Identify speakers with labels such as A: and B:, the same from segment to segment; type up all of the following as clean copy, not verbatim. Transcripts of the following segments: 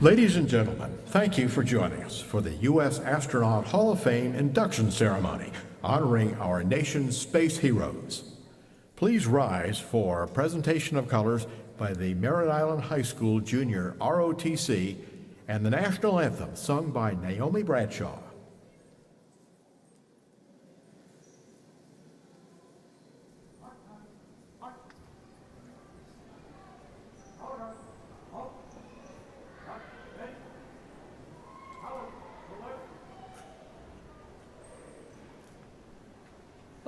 A: Ladies and gentlemen, thank you for joining us for the U.S. Astronaut Hall of Fame induction ceremony honoring our nation's space heroes. Please rise for a presentation of colors by the Merritt Island High School Junior ROTC and the national anthem sung by Naomi Bradshaw.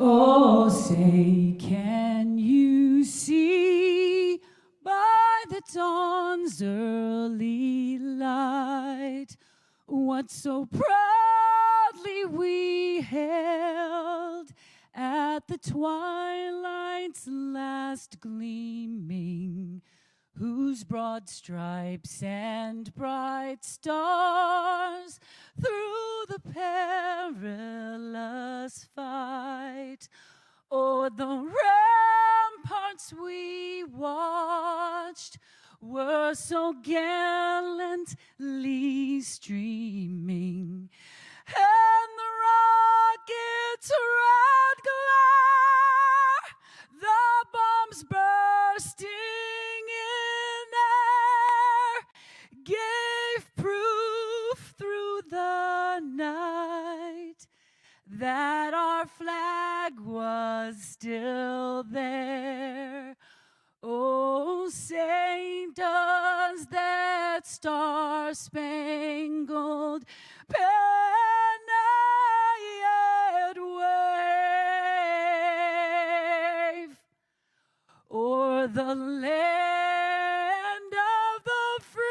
B: Oh, say, can you see by the dawn's early light what so proudly we hailed at the twilight's last gleaming, whose broad stripes and bright stars through the perilous fight o'er the ramparts we watched were so gallantly streaming, and the rocket's red glare, the bombs bursting in air, gave proof through the night that our flag was still there. Oh, say, does that star-spangled banner yet wave o'er the land of the free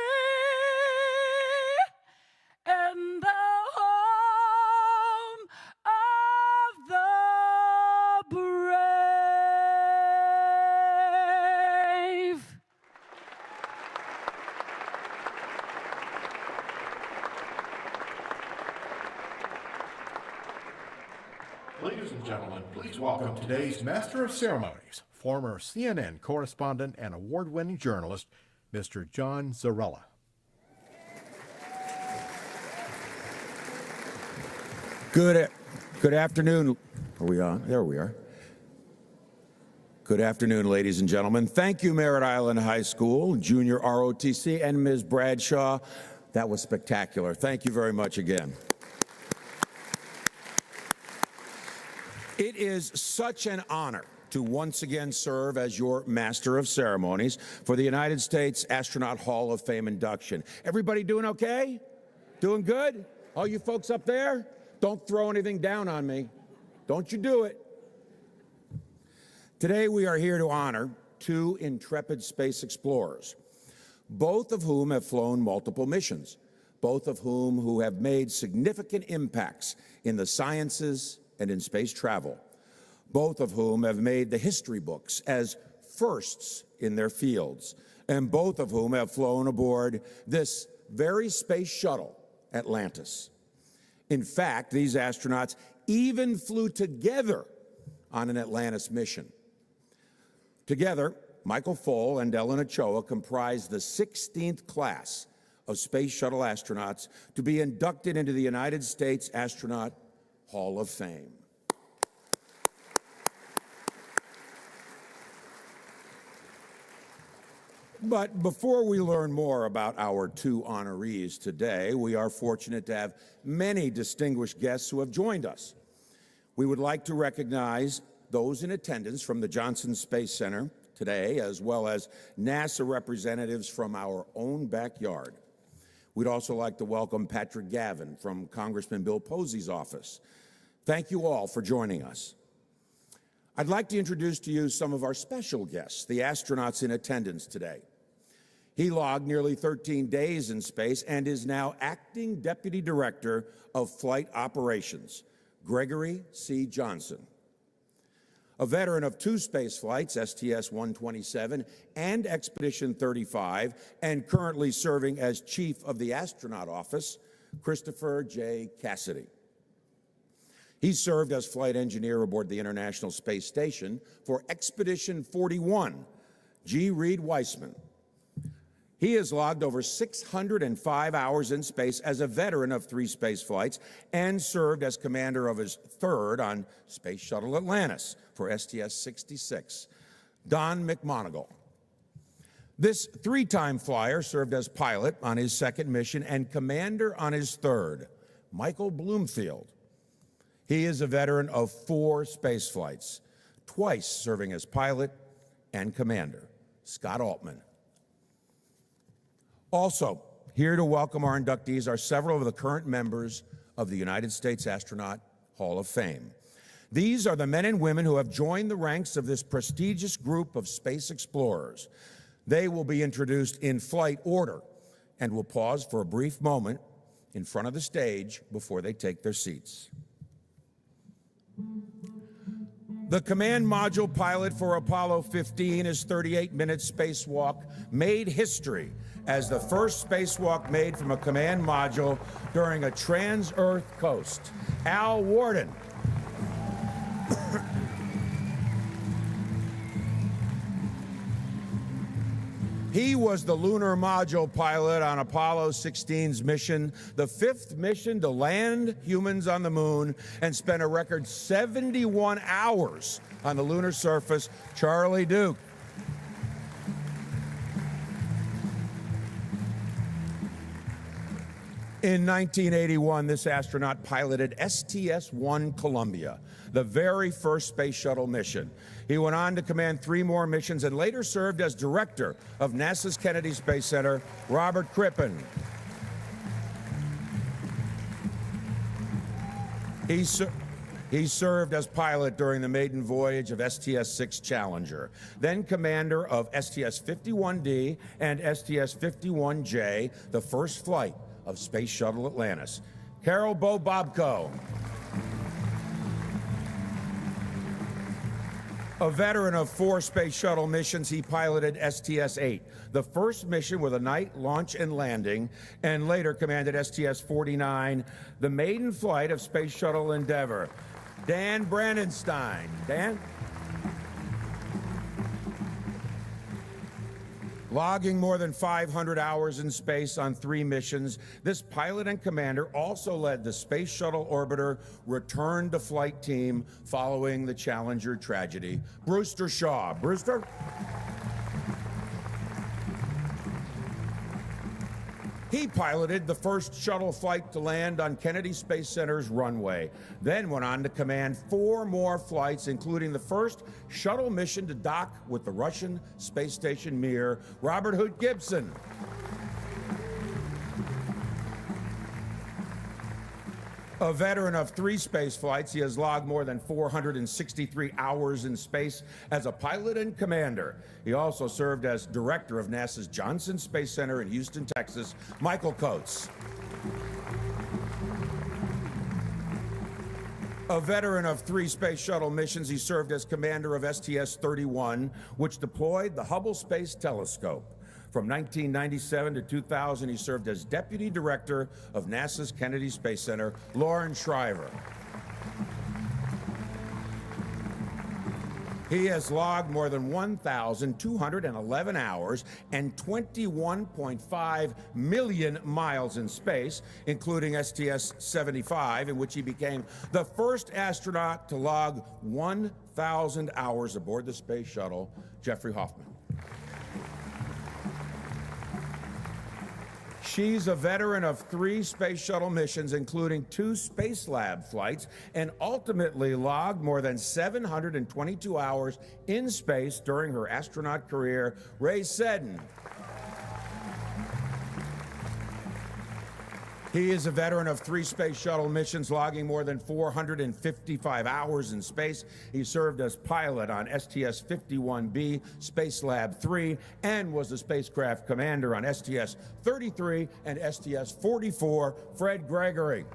B: and the home of the brave?
A: Ladies and gentlemen, please welcome today's Master of Ceremonies, former CNN correspondent and award-winning journalist, Mr. John Zarella.
C: Good afternoon. Are we on? There we are. Good afternoon, ladies and gentlemen. Thank you, Merritt Island High School, Junior ROTC, and Ms. Bradshaw. That was spectacular. Thank you very much again. It is such an honor to once again serve as your Master of Ceremonies for the United States Astronaut Hall of Fame induction. Everybody doing okay? Doing good? All you folks up there? Don't throw anything down on me. Don't you do it. Today we are here to honor two intrepid space explorers, both of whom have flown multiple missions, both of whom have made significant impacts in the sciences and in space travel, both of whom have made the history books as firsts in their fields, and both of whom have flown aboard this very space shuttle, Atlantis. In fact, these astronauts even flew together on an Atlantis mission. Together, Michael Foale and Ellen Ochoa comprise the 16th class of Space Shuttle astronauts to be inducted into the United States Astronaut Hall of Fame. But before we learn more about our two honorees today, we are fortunate to have many distinguished guests who have joined us. We would like to recognize those in attendance from the Johnson Space Center today, as well as NASA representatives from our own backyard. We'd also like to welcome Patrick Gavin from Congressman Bill Posey's office. Thank you all for joining us. I'd like to introduce to you some of our special guests, the astronauts in attendance today. He logged nearly 13 days in space and is now Acting Deputy Director of Flight Operations, Gregory C. Johnson. A veteran of two space flights, STS-127 and Expedition 35, and currently serving as Chief of the Astronaut Office, Christopher J. Cassidy. He served as flight engineer aboard the International Space Station for Expedition 41, G. Reed Weissman. He has logged over 605 hours in space as a veteran of 3 space flights and served as commander of his 3rd on Space Shuttle Atlantis for STS-66. Don McMonagle. This 3-time flyer served as pilot on his 2nd mission and commander on his 3rd. Michael Bloomfield. He is a veteran of 4 space flights, twice serving as pilot and commander. Scott Altman. Also, here to welcome our inductees are several of the current members of the United States Astronaut Hall of Fame. These are the men and women who have joined the ranks of this prestigious group of space explorers. They will be introduced in flight order and will pause for a brief moment in front of the stage before they take their seats. The command module pilot for Apollo 15, his 38-minute spacewalk, made history as the first spacewalk made from a command module during a trans-Earth coast. Al Warden. He was the lunar module pilot on Apollo 16's mission, the 5th mission to land humans on the moon, and spent a record 71 hours on the lunar surface. Charlie Duke. In 1981, this astronaut piloted STS-1 Columbia, the very first space shuttle mission. He went on to command 3 more missions and later served as director of NASA's Kennedy Space Center. Robert Crippen. He served as pilot during the maiden voyage of STS-6 Challenger, then commander of STS-51D and STS-51J, the first flight of Space Shuttle Atlantis. Carol Bobko. A veteran of 4 Space Shuttle missions, he piloted STS-8, the first mission with a night launch and landing, and later commanded STS-49, the maiden flight of Space Shuttle Endeavour. Dan Brandenstein. Dan? Logging more than 500 hours in space on 3 missions, this pilot and commander also led the Space Shuttle Orbiter return to flight team following the Challenger tragedy. Brewster Shaw. Brewster? He piloted the first shuttle flight to land on Kennedy Space Center's runway, then went on to command 4 more flights, including the first shuttle mission to dock with the Russian space station Mir. Robert Hoot Gibson. A veteran of 3 space flights, he has logged more than 463 hours in space as a pilot and commander. He also served as director of NASA's Johnson Space Center in Houston, Texas. Michael Coates. A veteran of 3 space shuttle missions, he served as commander of STS-31, which deployed the Hubble Space Telescope. From 1997 to 2000, he served as deputy director of NASA's Kennedy Space Center. Lauren Shriver. He has logged more than 1,211 hours and 21.5 million miles in space, including STS-75, in which he became the first astronaut to log 1,000 hours aboard the space shuttle. Jeffrey Hoffman. She's a veteran of 3 space shuttle missions, including 2 Space Lab flights, and ultimately logged more than 722 hours in space during her astronaut career. Ray Seddon. He is a veteran of 3 space shuttle missions, logging more than 455 hours in space. He served as pilot on STS-51B, Space Lab 3, and was the spacecraft commander on STS-33 and STS-44. Fred Gregory.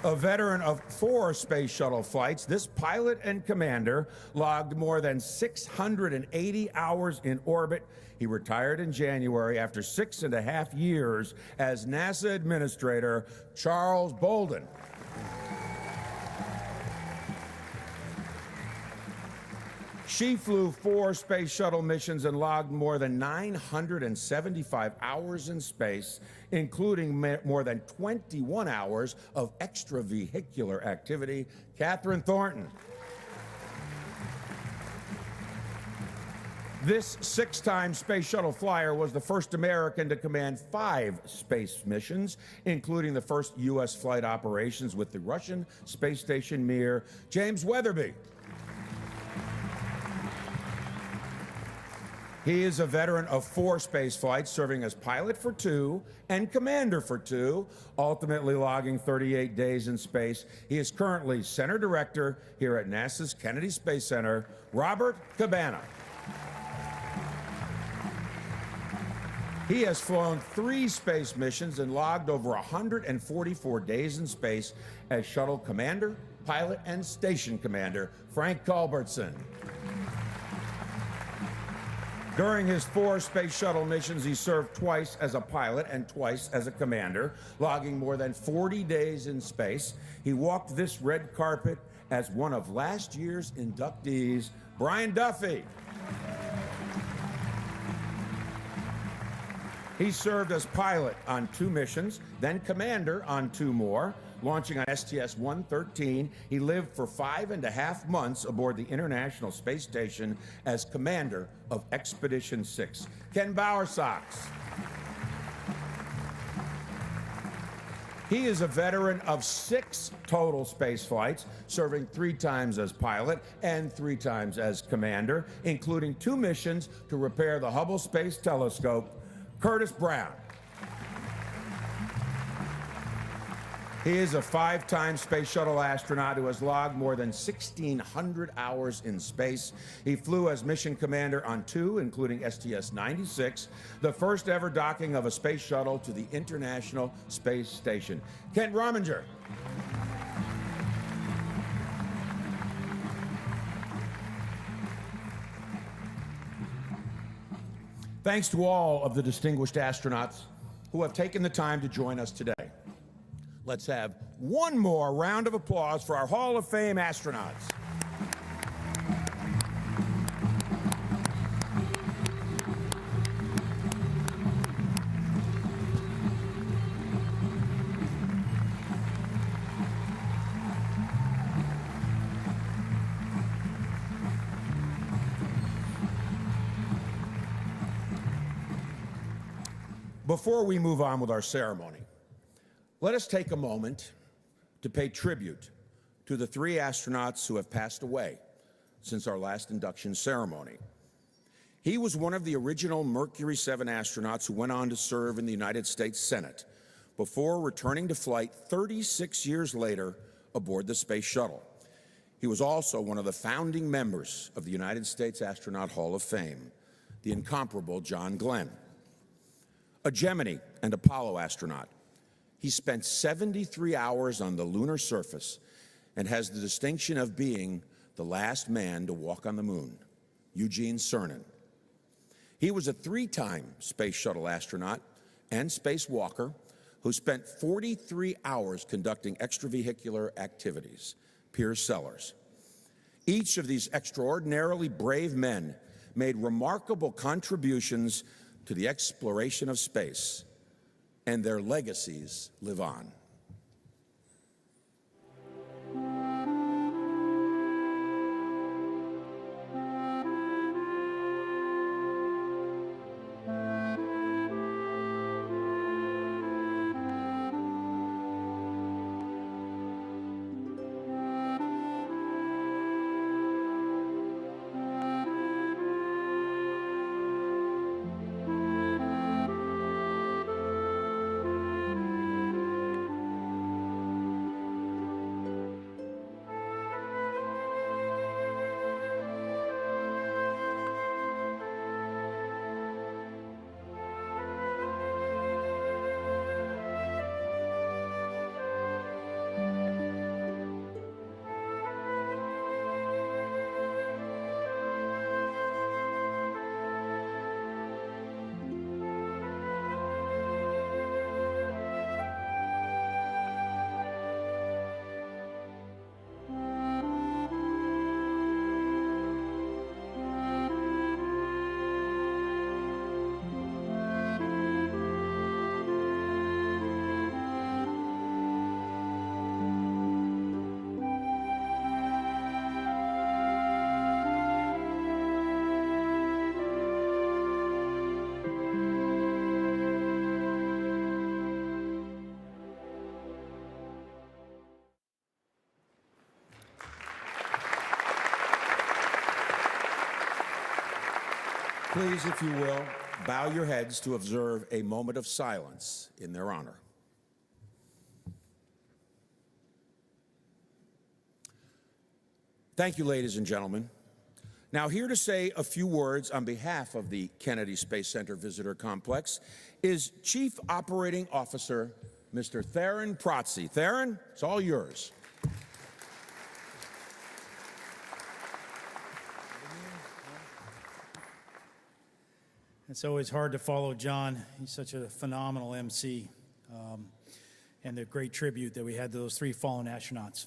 C: A veteran of 4 space shuttle flights, this pilot and commander logged more than 680 hours in orbit. He retired in January after 6.5 years as NASA administrator. Charles Bolden. She flew 4 space shuttle missions and logged more than 975 hours in space, including more than 21 hours of extravehicular activity. Catherine Thornton. This 6-time space shuttle flyer was the first American to command 5 space missions, including the first U.S. flight operations with the Russian space station Mir. James Weatherby. He is a veteran of 4 space flights, serving as pilot for 2 and commander for 2, ultimately logging 38 days in space. He is currently center director here at NASA's Kennedy Space Center. Robert Cabana. He has flown 3 space missions and logged over 144 days in space as shuttle commander, pilot, and station commander. Frank Culbertson. During his 4 space shuttle missions, he served twice as a pilot and twice as a commander, logging more than 40 days in space. He walked this red carpet as one of last year's inductees. Brian Duffy. He served as pilot on 2 missions, then commander on 2 more. Launching on STS-113, he lived for 5.5 months aboard the International Space Station as commander of Expedition 6. Ken Bowersox. He is a veteran of 6 total space flights, serving 3 times as pilot and 3 times as commander, including 2 missions to repair the Hubble Space Telescope. Curtis Brown. He is a 5-time space shuttle astronaut who has logged more than 1,600 hours in space. He flew as mission commander on 2, including STS-96, the first ever docking of a space shuttle to the International Space Station. Kent Rominger. Thanks to all of the distinguished astronauts who have taken the time to join us today. Let's have one more round of applause for our Hall of Fame astronauts. Before we move on with our ceremony, let us take a moment to pay tribute to the 3 astronauts who have passed away since our last induction ceremony. He was one of the original Mercury 7 astronauts who went on to serve in the United States Senate before returning to flight 36 years later aboard the Space Shuttle. He was also one of the founding members of the United States Astronaut Hall of Fame, the incomparable John Glenn. A Gemini and Apollo astronaut, he spent 73 hours on the lunar surface and has the distinction of being the last man to walk on the moon, Eugene Cernan. He was a 3-time space shuttle astronaut and spacewalker who spent 43 hours conducting extravehicular activities, Piers Sellers. Each of these extraordinarily brave men made remarkable contributions to the exploration of space, and their legacies live on. Please, if you will, bow your heads to observe a moment of silence in their honor. Thank you, ladies and gentlemen. Now, here to say a few words on behalf of the Kennedy Space Center Visitor Complex is Chief Operating Officer, Mr. Theron Protze. Theron, it's all yours.
D: It's always hard to follow John. He's such a phenomenal MC, and the great tribute that we had to those three fallen astronauts.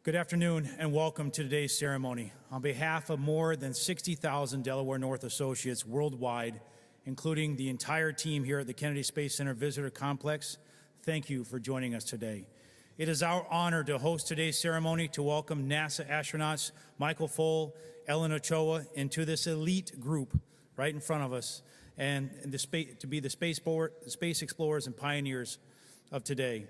D: Good afternoon and welcome to today's ceremony. On behalf of more than 60,000 Delaware North associates worldwide, including the entire team here at the Kennedy Space Center Visitor Complex, thank you for joining us today. It is our honor to host today's ceremony to welcome NASA astronauts Michael Foale, Ellen Ochoa into this elite group right in front of us, and to be the space explorers and pioneers of today.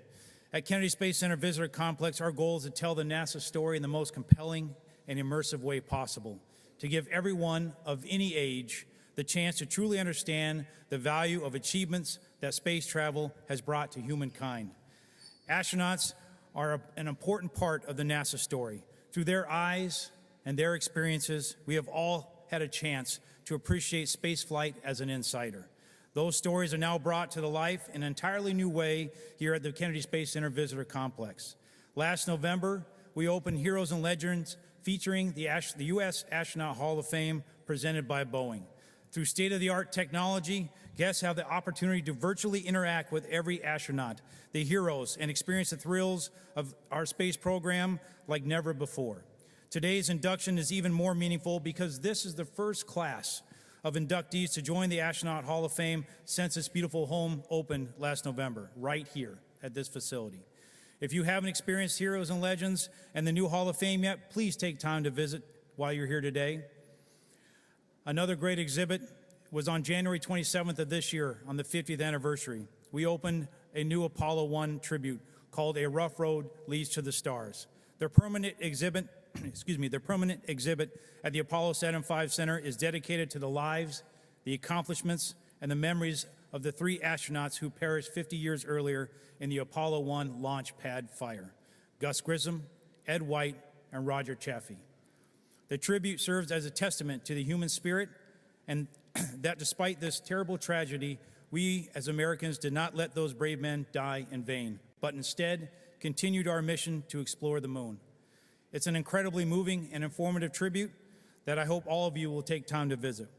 D: At Kennedy Space Center Visitor Complex, our goal is to tell the NASA story in the most compelling and immersive way possible, to give everyone of any age the chance to truly understand the value of achievements that space travel has brought to humankind. Astronauts are an important part of the NASA story. Through their eyes and their experiences, we have all had a chance to appreciate spaceflight as an insider. Those stories are now brought to the life in an entirely new way here at the Kennedy Space Center Visitor Complex. Last November, we opened Heroes and Legends featuring the U.S. Astronaut Hall of Fame presented by Boeing. Through state-of-the-art technology, guests have the opportunity to virtually interact with every astronaut, the heroes, and experience the thrills of our space program like never before. Today's induction is even more meaningful because this is the first class of inductees to join the Astronaut Hall of Fame since its beautiful home opened last November, right here at this facility. If you haven't experienced Heroes and Legends and the new Hall of Fame yet, please take time to visit while you're here today. Another great exhibit was on January 27th of this year, on the 50th anniversary. We opened a new Apollo 1 tribute called A Rough Road Leads to the Stars. Their permanent exhibit at the Apollo Saturn V Center is dedicated to the lives, the accomplishments, and the memories of the three astronauts who perished 50 years earlier in the Apollo 1 launch pad fire: Gus Grissom, Ed White, and Roger Chaffee. The tribute serves as a testament to the human spirit, and that despite this terrible tragedy, we as Americans did not let those brave men die in vain, but instead continued our mission to explore the moon. It's an incredibly moving and informative tribute that I hope all of you will take time to visit.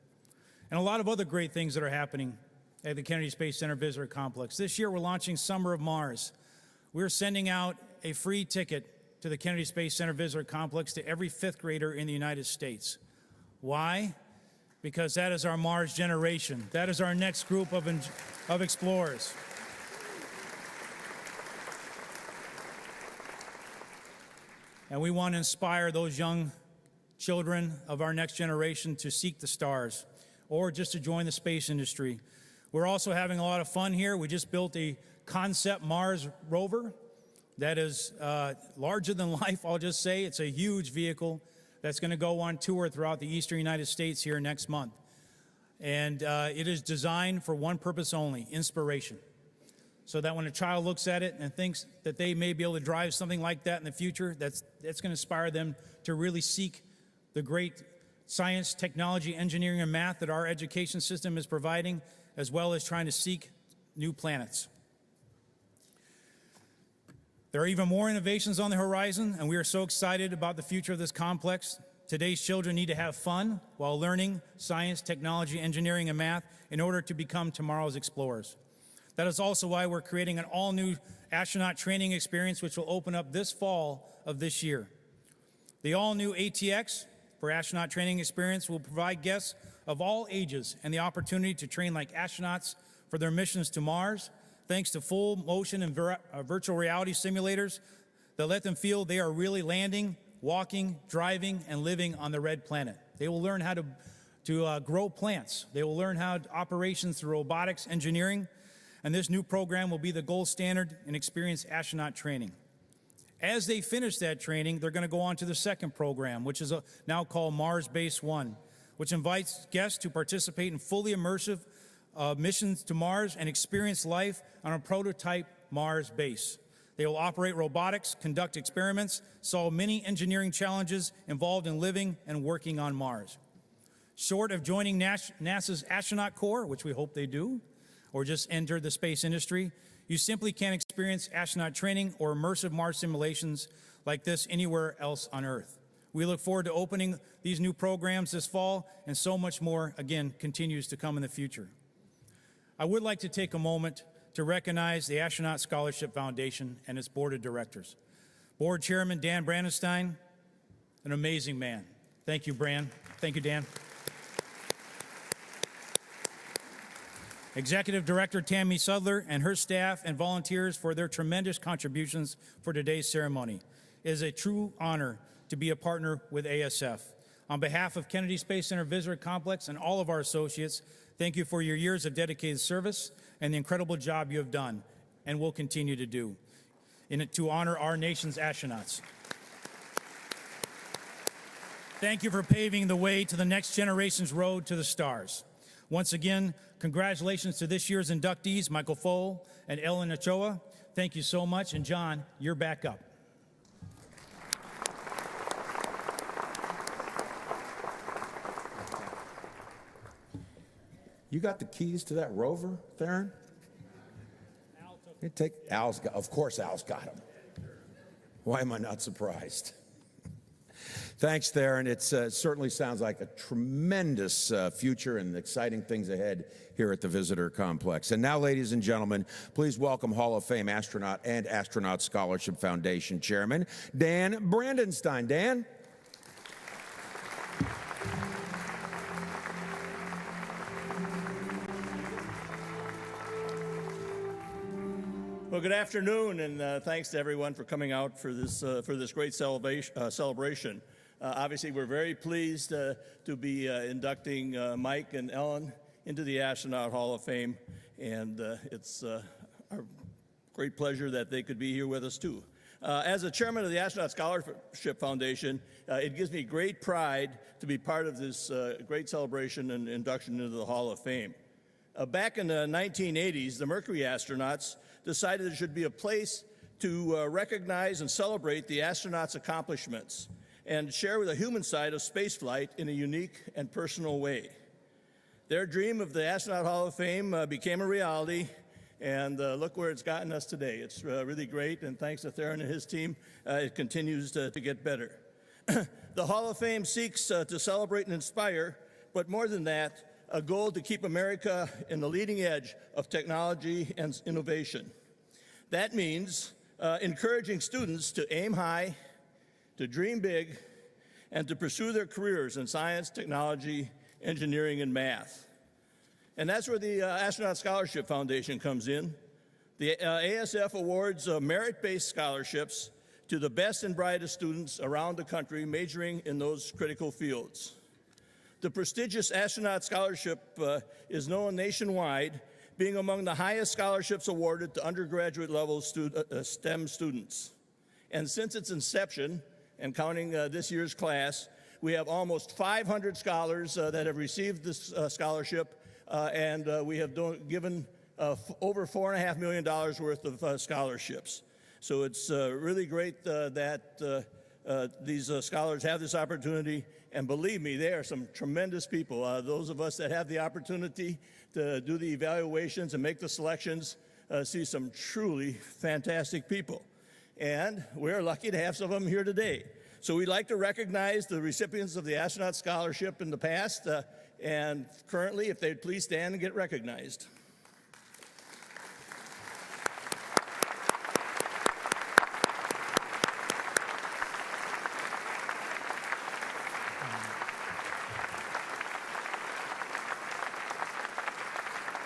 D: And a lot of other great things that are happening at the Kennedy Space Center Visitor Complex. This year, we're launching Summer of Mars. We're sending out a free ticket to the Kennedy Space Center Visitor Complex to every fifth grader in the United States. Why? Because that is our Mars generation. That is our next group of explorers. And we want to inspire those young children of our next generation to seek the stars or just to join the space industry. We're also having a lot of fun here. We just built a concept Mars rover that is larger than life, I'll just say. It's a huge vehicle that's going to go on tour throughout the eastern United States here next month. And it is designed for one purpose only: inspiration. So that when a child looks at it and thinks that they may be able to drive something like that in the future, that's going to inspire them to really seek the great science, technology, engineering, and math that our education system is providing, as well as trying to seek new planets. There are even more innovations on the horizon, and we are so excited about the future of this complex. Today's children need to have fun while learning science, technology, engineering, and math in order to become tomorrow's explorers. That is also why we're creating an all-new astronaut training experience, which will open up this fall of this year. The all-new ATX for Astronaut Training Experience will provide guests of all ages and the opportunity to train like astronauts for their missions to Mars, thanks to full motion and virtual reality simulators that let them feel they are really landing, walking, driving, and living on the red planet. They will learn how to grow plants. They will learn how operations through robotics, engineering, and this new program will be the gold standard in experienced astronaut training. As they finish that training, they're going to go on to the second program, which is now called Mars Base 1, which invites guests to participate in fully immersive missions to Mars and experience life on a prototype Mars base. They will operate robotics, conduct experiments, solve many engineering challenges involved in living and working on Mars. Short of joining NASA's Astronaut Corps, which we hope they do, or just enter the space industry, you simply can't experience astronaut training or immersive Mars simulations like this anywhere else on Earth. We look forward to opening these new programs this fall, and so much more, again, continues to come in the future. I would like to take a moment to recognize the Astronaut Scholarship Foundation and its board of directors. Board Chairman Dan Brandenstein, an amazing man. Thank you, Bran. Thank you, Dan. Executive Director Tammy Sudler and her staff and volunteers for their tremendous contributions for today's ceremony. It is a true honor to be a partner with ASF. On behalf of Kennedy Space Center Visitor Complex and all of our associates, thank you for your years of dedicated service and the incredible job you have done and will continue to do to honor our nation's astronauts. Thank you for paving the way to the next generation's road to the stars. Once again, congratulations to this year's inductees, Michael Foale and Ellen Ochoa. Thank you so much, and John, you're back up.
C: You got the keys to that rover, Theron? Of course Al's got them. Why am I not surprised? Thanks, Theron. It certainly sounds like a tremendous future and exciting things ahead here at the Visitor Complex. And now, ladies and gentlemen, please welcome Hall of Fame astronaut and Astronaut Scholarship Foundation Chairman Dan Brandenstein. Dan?
E: Well, good afternoon, and thanks to everyone for coming out for this great celebration. Obviously, we're very pleased to be inducting Mike and Ellen into the Astronaut Hall of Fame, and it's our great pleasure that they could be here with us, too. As the chairman of the Astronaut Scholarship Foundation, it gives me great pride to be part of this great celebration and induction into the Hall of Fame. Back in the 1980s, the Mercury astronauts decided there should be a place to recognize and celebrate the astronauts' accomplishments and share the human side of spaceflight in a unique and personal way. Their dream of the Astronaut Hall of Fame became a reality, and look where it's gotten us today. It's really great, and thanks to Theron and his team, it continues to get better. The Hall of Fame seeks to celebrate and inspire, but more than that, a goal to keep America in the leading edge of technology and innovation. That means encouraging students to aim high, to dream big, and to pursue their careers in science, technology, engineering, and math. And that's where the Astronaut Scholarship Foundation comes in. The ASF awards merit-based scholarships to the best and brightest students around the country majoring in those critical fields. The prestigious Astronaut Scholarship is known nationwide, being among the highest scholarships awarded to undergraduate level STEM students. And since its inception, and counting this year's class, we have almost 500 scholars that have received this scholarship, and we have given over $4.5 million worth of scholarships. So it's really great that these scholars have this opportunity, and believe me, they are some tremendous people. Those of us that have the opportunity to do the evaluations and make the selections see some truly fantastic people. And we're lucky to have some of them here today. So we'd like to recognize the recipients of the Astronaut Scholarship in the past, and currently, if they'd please stand and get recognized.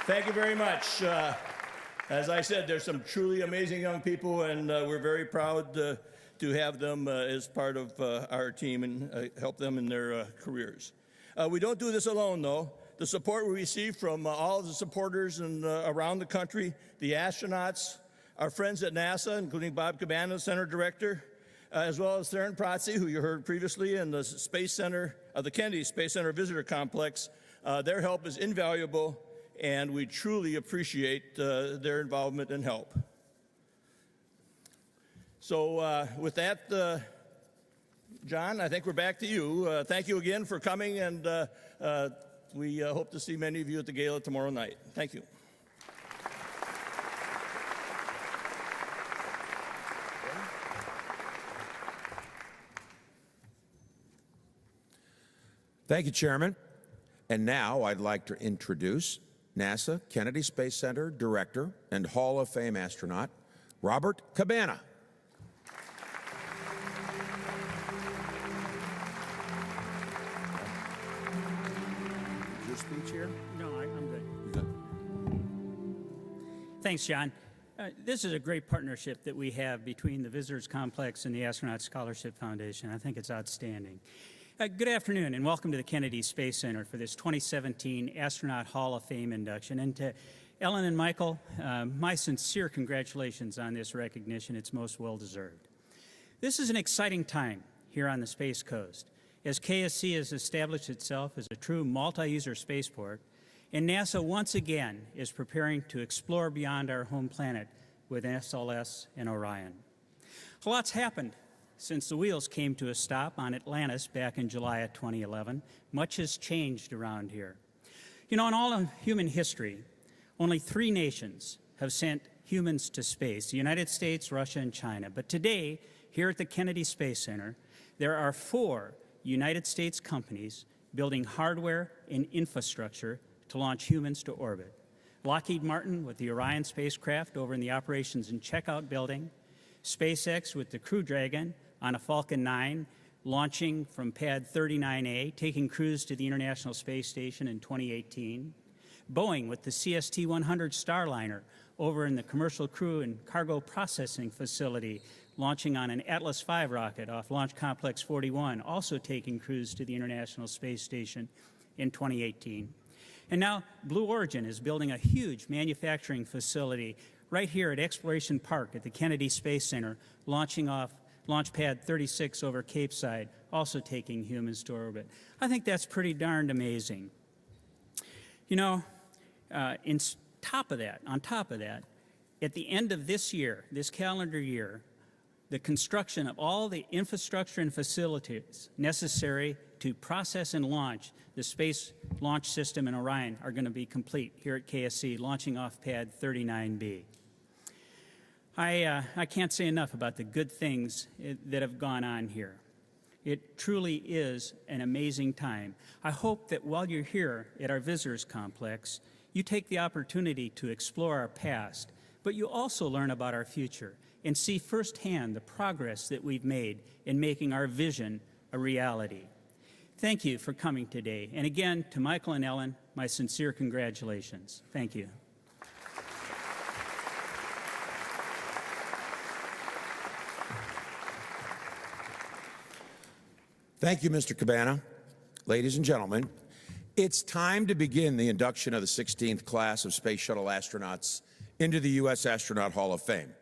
E: Thank you very much. As I said, there's some truly amazing young people, and we're very proud to have them as part of our team and help them in their careers. We don't do this alone, though. The support we receive from all of the supporters and around the country, the astronauts, our friends at NASA, including Bob Cabana, Center Director, as well as Theron Protze, who you heard previously, and the Space Center, the Kennedy Space Center Visitor Complex. Their help is invaluable, and we truly appreciate their involvement and help. So with that, John, I think we're back to you. Thank you again for coming, and we hope to see many of you at the gala tomorrow night. Thank you.
C: Thank you, Chairman. And now I'd like to introduce NASA Kennedy Space Center Director and Hall of Fame astronaut, Robert Cabana. Your speech here?
F: No, I'm good. Thanks, John. This is a great partnership that we have between the Visitors Complex and the Astronaut Scholarship Foundation. I think it's outstanding. Good afternoon, and welcome to the Kennedy Space Center for this 2017 Astronaut Hall of Fame induction. And to Ellen and Michael, my sincere congratulations on this recognition. It's most well-deserved. This is an exciting time here on the Space Coast, as KSC has established itself as a true multi-user spaceport, and NASA once again is preparing to explore beyond our home planet with SLS and Orion. A lot's happened since the wheels came to a stop on Atlantis back in July of 2011. Much has changed around here. You know, in all of human history, only 3 nations have sent humans to space: the United States, Russia, and China. But today, here at the Kennedy Space Center, there are 4 United States companies building hardware and infrastructure to launch humans to orbit. Lockheed Martin with the Orion spacecraft over in the Operations and Checkout building, SpaceX with the Crew Dragon on a Falcon 9 launching from Pad 39A, taking crews to the International Space Station in 2018, Boeing with the CST-100 Starliner over in the Commercial Crew and Cargo Processing Facility, launching on an Atlas V rocket off Launch Complex 41, also taking crews to the International Space Station in 2018. And now Blue Origin is building a huge manufacturing facility right here at Exploration Park at the Kennedy Space Center, launching off Launch Pad 36 over Cape Side, also taking humans to orbit. I think that's pretty darned amazing. You know, on top of that, at the end of this year, this calendar year, the construction of all the infrastructure and facilities necessary to process and launch the Space Launch System in Orion are going to be complete here at KSC, launching off Pad 39B. I can't say enough about the good things that have gone on here. It truly is an amazing time. I hope that while you're here at our Visitors Complex, you take the opportunity to explore our past, but you also learn about our future and see firsthand the progress that we've made in making our vision a reality. Thank you for coming today. And again, to Michael and Ellen, my sincere congratulations. Thank you.
C: Thank you, Mr. Cabana. Ladies and gentlemen, it's time to begin the induction of the 16th class of Space Shuttle astronauts into the U.S. Astronaut Hall of Fame.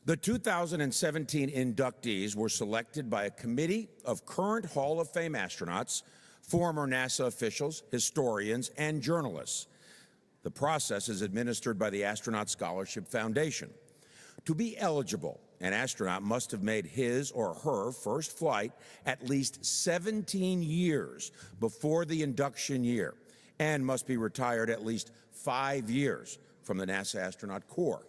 C: The 2017 inductees were selected by a committee of current Hall of Fame astronauts, former NASA officials, historians, and journalists. The process is administered by the Astronaut Scholarship Foundation. To be eligible, an astronaut must have made his or her first flight at least 17 years before the induction year and must be retired at least 5 years from the NASA Astronaut Corps.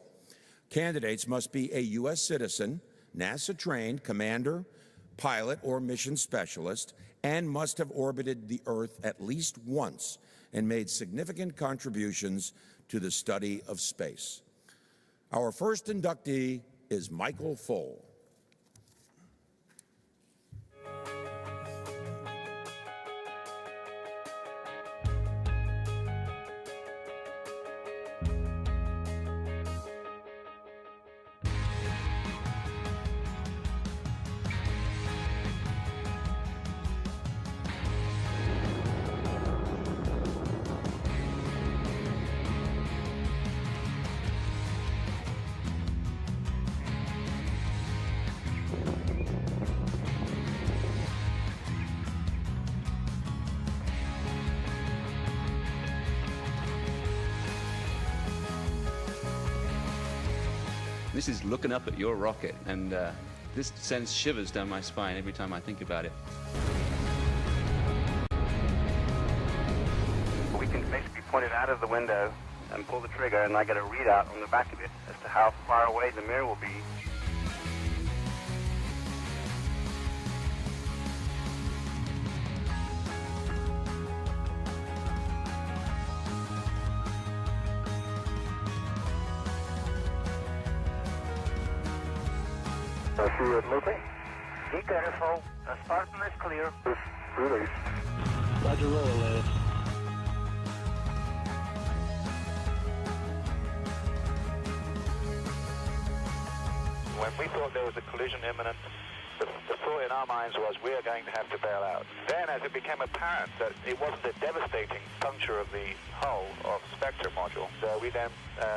C: Candidates must be a U.S. citizen, NASA-trained commander, pilot, or mission specialist, and must have orbited the Earth at least once and made significant contributions to the study of space. Our first inductee is Michael Foale.
G: This is looking up at your rocket, and this sends shivers down my spine every time I think about it.
H: We can basically point it out of the window and pull the trigger, and I get a readout on the back of it as to how far away the mirror will be.
I: I see it moving.
H: Be careful. The Spartan is clear.
I: Release.
H: Roger, roll,
I: When we thought there was a collision imminent, the thought in our minds was we are going to have to bail out. Then as it became apparent that it wasn't a devastating puncture of the hull of Spectre module, we then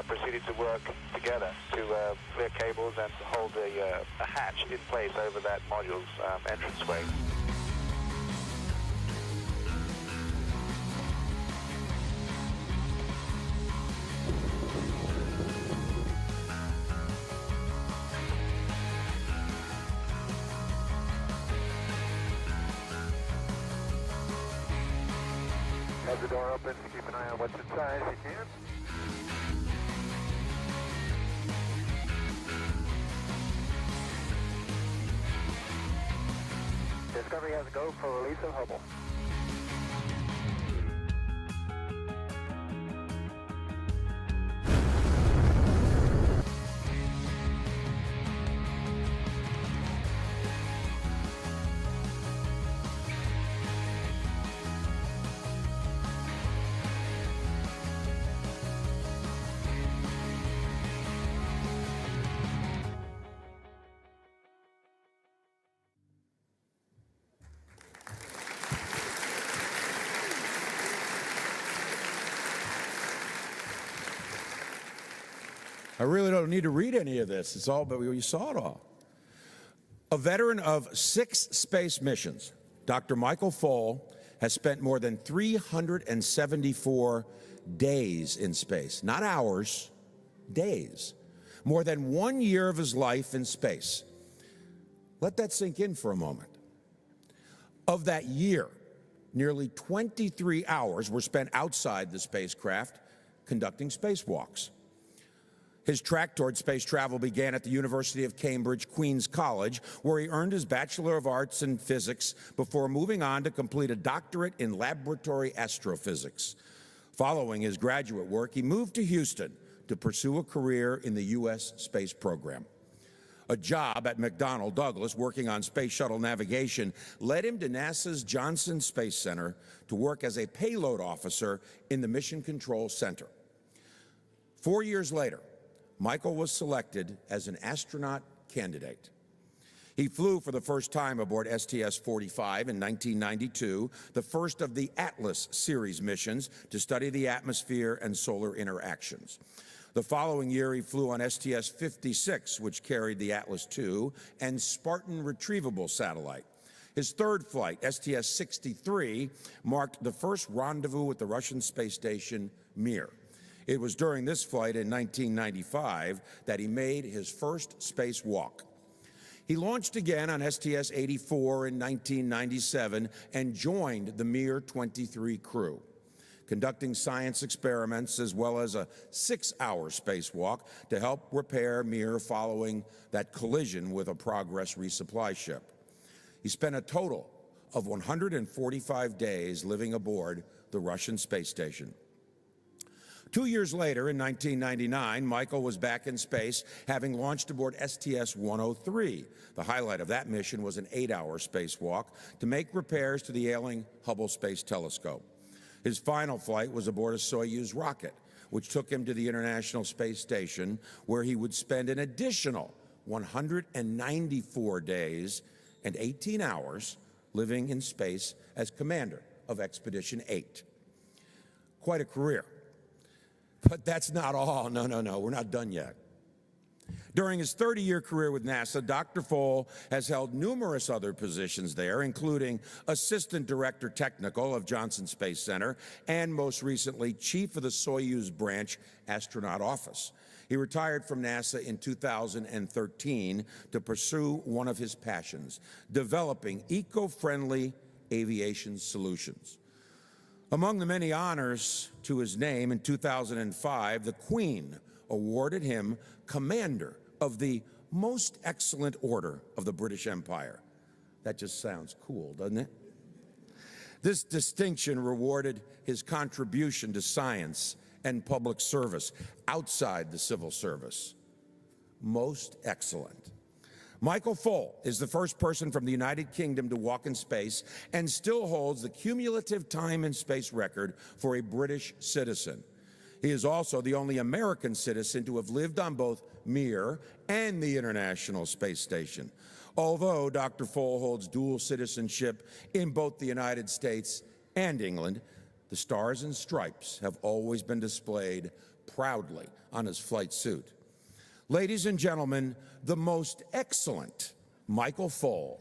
I: proceeded to work together to clear cables and hold a hatch in place over that module's entranceway. Have the door open, keep an eye on what's inside if you can. Discovery has a go for release of Hubble.
C: I really don't need to read any of this. It's all, but you saw it all. A veteran of 6 space missions, Dr. Michael Foale has spent more than 374 days in space. Not hours, days. More than 1 year of his life in space. Let that sink in for a moment. Of that year, nearly 23 hours were spent outside the spacecraft conducting spacewalks. His track toward space travel began at the University of Cambridge, Queen's College, where he earned his Bachelor of Arts in Physics before moving on to complete a doctorate in laboratory astrophysics. Following his graduate work, he moved to Houston to pursue a career in the U.S. space program. A job at McDonnell Douglas working on space shuttle navigation led him to NASA's Johnson Space Center to work as a payload officer in the Mission Control Center. 4 years later, Michael was selected as an astronaut candidate. He flew for the first time aboard STS-45 in 1992, the first of the Atlas series missions to study the atmosphere and solar interactions. The following year, he flew on STS-56, which carried the Atlas II and Spartan retrievable satellite. His third flight, STS-63, marked the first rendezvous with the Russian space station Mir. It was during this flight in 1995 that he made his first spacewalk. He launched again on STS-84 in 1997 and joined the Mir-23 crew, conducting science experiments as well as a 6-hour spacewalk to help repair Mir following that collision with a Progress resupply ship. He spent a total of 145 days living aboard the Russian space station. 2 years later, in 1999, Michael was back in space, having launched aboard STS-103. The highlight of that mission was an 8-hour spacewalk to make repairs to the ailing Hubble Space Telescope. His final flight was aboard a Soyuz rocket, which took him to the International Space Station, where he would spend an additional 194 days and 18 hours living in space as commander of Expedition 8. Quite a career. But that's not all. No, we're not done yet. During his 30-year career with NASA, Dr. Foale has held numerous other positions there, including Assistant Director Technical of Johnson Space Center and, most recently, Chief of the Soyuz Branch Astronaut Office. He retired from NASA in 2013 to pursue one of his passions, developing eco-friendly aviation solutions. Among the many honors to his name, in 2005, the Queen awarded him Commander of the Most Excellent Order of the British Empire. That just sounds cool, doesn't it? This distinction rewarded his contribution to science and public service outside the civil service. Most excellent. Michael Foale is the first person from the United Kingdom to walk in space and still holds the cumulative time in space record for a British citizen. He is also the only American citizen to have lived on both Mir and the International Space Station, although Dr. Foale holds dual citizenship in both the United States and England. The stars and stripes have always been displayed proudly on his flight suit. Ladies and gentlemen, the most excellent Michael Foale.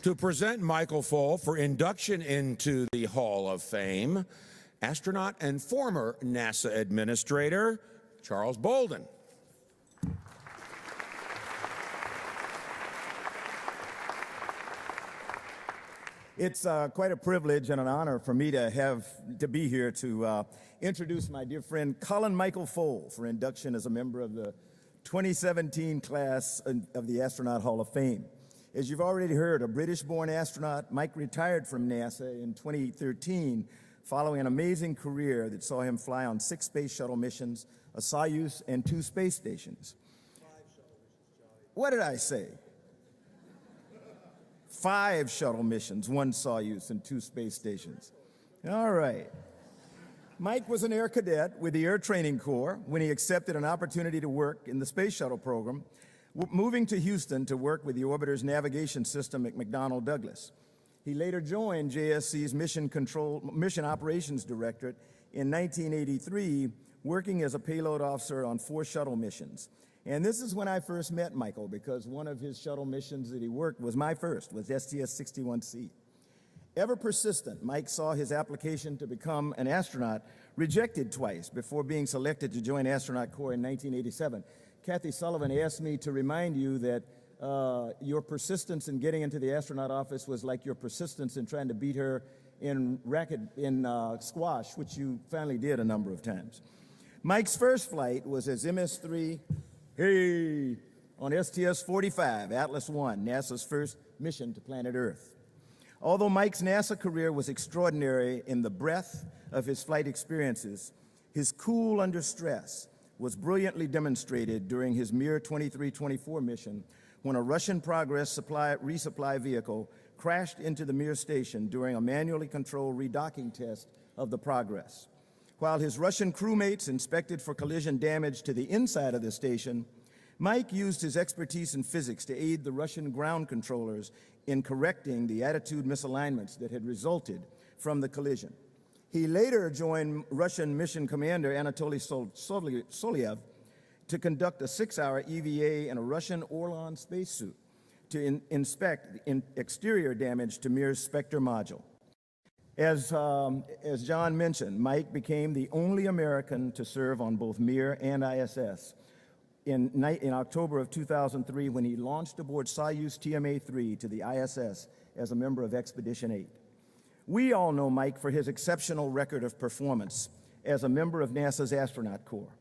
C: To present Michael Foale for induction into the Hall of Fame, astronaut and former NASA administrator, Charles Bolden.
J: It's quite a privilege and an honor for me to be here to introduce my dear friend Colin Michael Foale for induction as a member of the 2017 class of the Astronaut Hall of Fame. As you've already heard, a British-born astronaut, Mike retired from NASA in 2013 following an amazing career that saw him fly on 6 space shuttle missions, a Soyuz, and 2 space stations. 5 shuttle missions, Charlie. What did I say? 5 shuttle missions, 1 Soyuz, and 2 space stations. All right. Mike was an Air Cadet with the Air Training Corps when he accepted an opportunity to work in the Space Shuttle program, moving to Houston to work with the orbiter's navigation system at McDonnell Douglas. He later joined JSC's Mission Operations Directorate in 1983, working as a payload officer on 4 shuttle missions. And this is when I first met Michael, because one of his shuttle missions that he worked was my first, with STS-61C. Ever persistent, Mike saw his application to become an astronaut rejected twice before being selected to join Astronaut Corps in 1987. Kathy Sullivan asked me to remind you that your persistence in getting into the astronaut office was like your persistence in trying to beat her in squash, which you finally did a number of times. Mike's first flight was as MS-3, on STS-45, Atlas I, NASA's first mission to planet Earth. Although Mike's NASA career was extraordinary in the breadth of his flight experiences, his cool under stress was brilliantly demonstrated during his Mir 2324 mission when a Russian Progress resupply vehicle crashed into the Mir station during a manually controlled redocking test of the Progress. While his Russian crewmates inspected for collision damage to the inside of the station, Mike used his expertise in physics to aid the Russian ground controllers in correcting the attitude misalignments that had resulted from the collision. He later joined Russian mission commander Anatoly Solyev to conduct a 6-hour EVA in a Russian Orlan spacesuit to inspect exterior damage to Mir's Spectre module. As John mentioned, Mike became the only American to serve on both Mir and ISS in October of 2003 when he launched aboard Soyuz TMA-3 to the ISS as a member of Expedition 8. We all know Mike for his exceptional record of performance as a member of NASA's Astronaut Corps.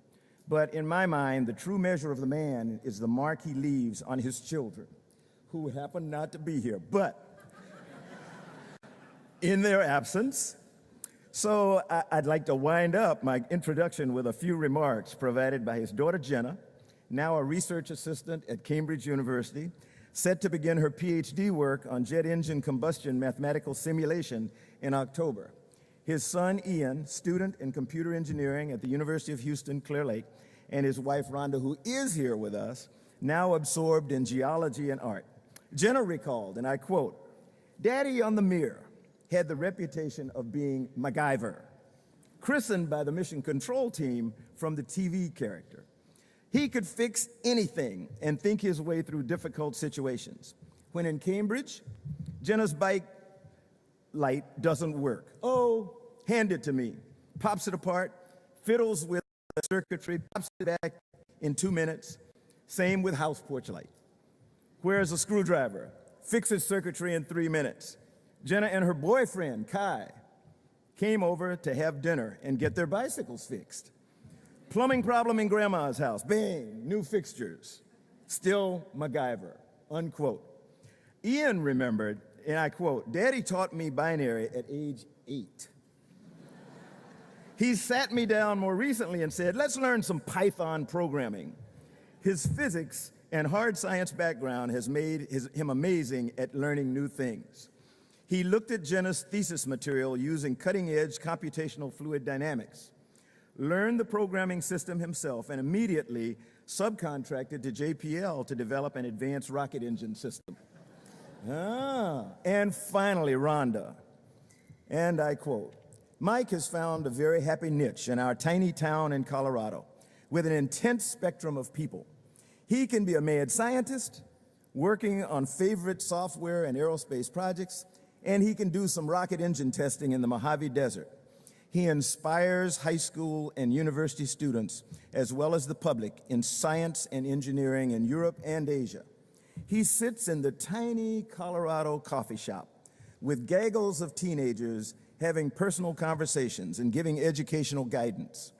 J: But in my mind, the true measure of the man is the mark he leaves on his children, who happen not to be here, but in their absence. So I'd like to wind up my introduction with a few remarks provided by his daughter Jenna, now a research assistant at Cambridge University, set to begin her PhD work on jet engine combustion mathematical simulation in October. His son, Ian, student in computer engineering at the University of Houston, Clear Lake, and his wife, Rhonda, who is here with us, now absorbed in geology and art. Jenna recalled, and I quote, "Daddy on the Mir had the reputation of being MacGyver, christened by the mission control team from the TV character. He could fix anything and think his way through difficult situations. When in Cambridge, Jenna's bike light doesn't work. Oh, hand it to me. Pops it apart, fiddles with the circuitry, pops it back in 2 minutes. Same with house porch light. Where's a screwdriver? Fixes circuitry in 3 minutes. Jenna and her boyfriend, Kai, came over to have dinner and get their bicycles fixed. Plumbing problem in grandma's house, bang, new fixtures. Still MacGyver, unquote. Ian remembered, and I quote, "Daddy taught me binary at age 8. He sat me down more recently and said, let's learn some Python programming. His physics and hard science background has made him amazing at learning new things. He looked at Jenna's thesis material using cutting-edge computational fluid dynamics, learned the programming system himself, and immediately subcontracted to JPL to develop an advanced rocket engine system. And finally, Rhonda, and I quote, Mike has found a very happy niche in our tiny town in Colorado with an intense spectrum of people. He can be a mad scientist, working on favorite software and aerospace projects, and he can do some rocket engine testing in the Mojave Desert. He inspires high school and university students, as well as the public, in science and engineering in Europe and Asia. He sits in the tiny Colorado coffee shop with gaggles of teenagers having personal conversations and giving educational guidance.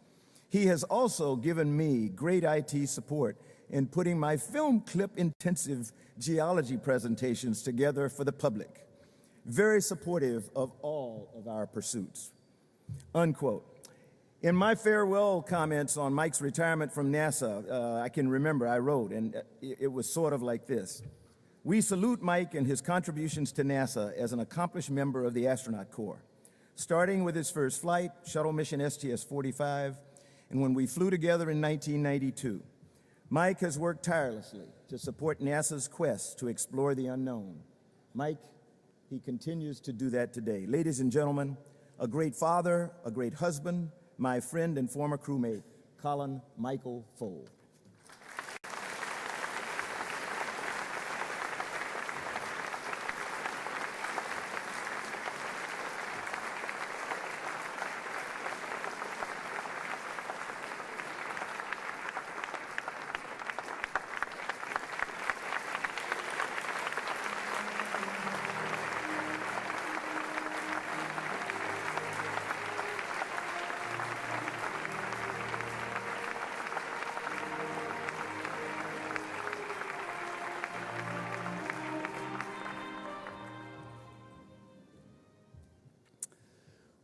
J: He has also given me great IT support in putting my film clip-intensive geology presentations together for the public. Very supportive of all of our pursuits." Unquote. In my farewell comments on Mike's retirement from NASA, I can remember I wrote, and it was sort of like this. "We salute Mike and his contributions to NASA as an accomplished member of the astronaut corps, starting with his first flight, shuttle mission STS-45, and when we flew together in 1992. Mike has worked tirelessly to support NASA's quest to explore the unknown. Mike, he continues to do that today. Ladies and gentlemen, a great father, a great husband, my friend and former crewmate, Colin Michael Foale."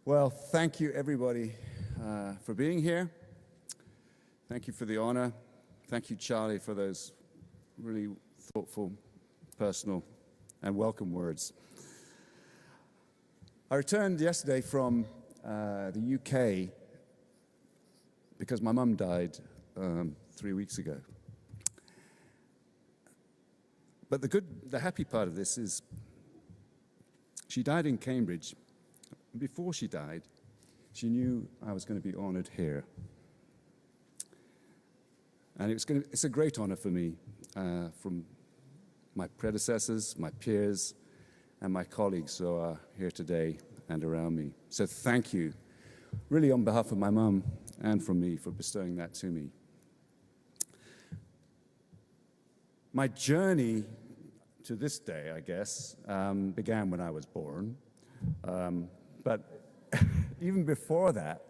K: Well, thank you, everybody, for being here. Thank you for the honor. Thank you, Charlie, for those really thoughtful, personal, and welcome words. I returned yesterday from the UK because my mum died 3 weeks ago. But the happy part of this is she died in Cambridge. Before she died, she knew I was going to be honored here. And it's a great honor for me from my predecessors, my peers, and my colleagues who are here today and around me. So thank you, really on behalf of my mum and from me, for bestowing that to me. My journey to this day, I guess, began when I was born. But even before that,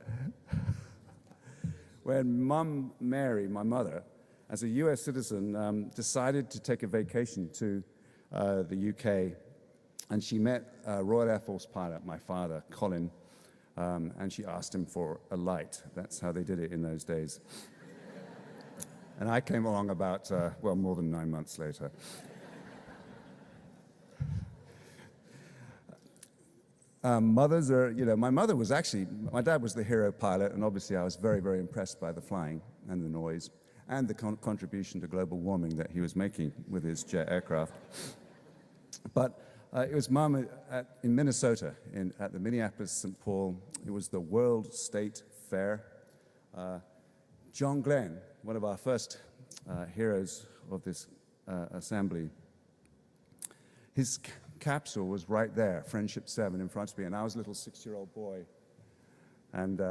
K: when Mum Mary, my mother, as a US citizen, decided to take a vacation to the UK, and she met a Royal Air Force pilot, my father, Colin, and she asked him for a light. That's how they did it in those days. And I came along about, well, more than 9 months later. mothers are, my mother was actually, my dad was the hero pilot, and obviously I was very, very impressed by the flying and the noise and the contribution to global warming that he was making with his jet aircraft. But it was Mom in Minnesota, at the Minneapolis-St. Paul. It was the World State Fair. John Glenn, one of our first heroes of this assembly, his capsule was right there, Friendship 7, in front of me, and I was a little 6-year-old boy. And,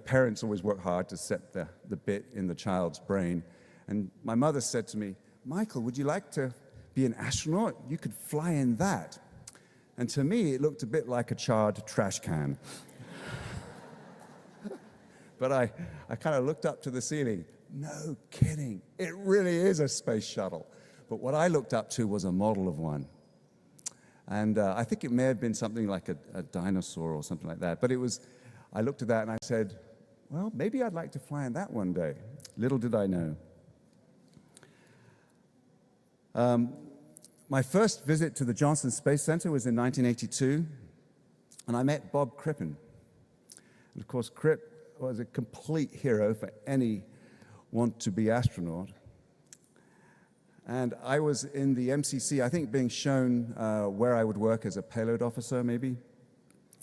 K: parents always work hard to set the bit in the child's brain. And my mother said to me, "Michael, would you like to be an astronaut? You could fly in that." And to me, it looked a bit like a charred trash can. But I kind of looked up to the ceiling. No kidding, it really is a space shuttle. But what I looked up to was a model of one. And I think it may have been something like a dinosaur or something like that. But I looked at that and I said, well, maybe I'd like to fly in that one day. Little did I know. My first visit to the Johnson Space Center was in 1982, and I met Bob Crippen. And of course, Cripp was a complete hero for any want-to-be astronaut. And I was in the MCC, I think, being shown where I would work as a payload officer, maybe,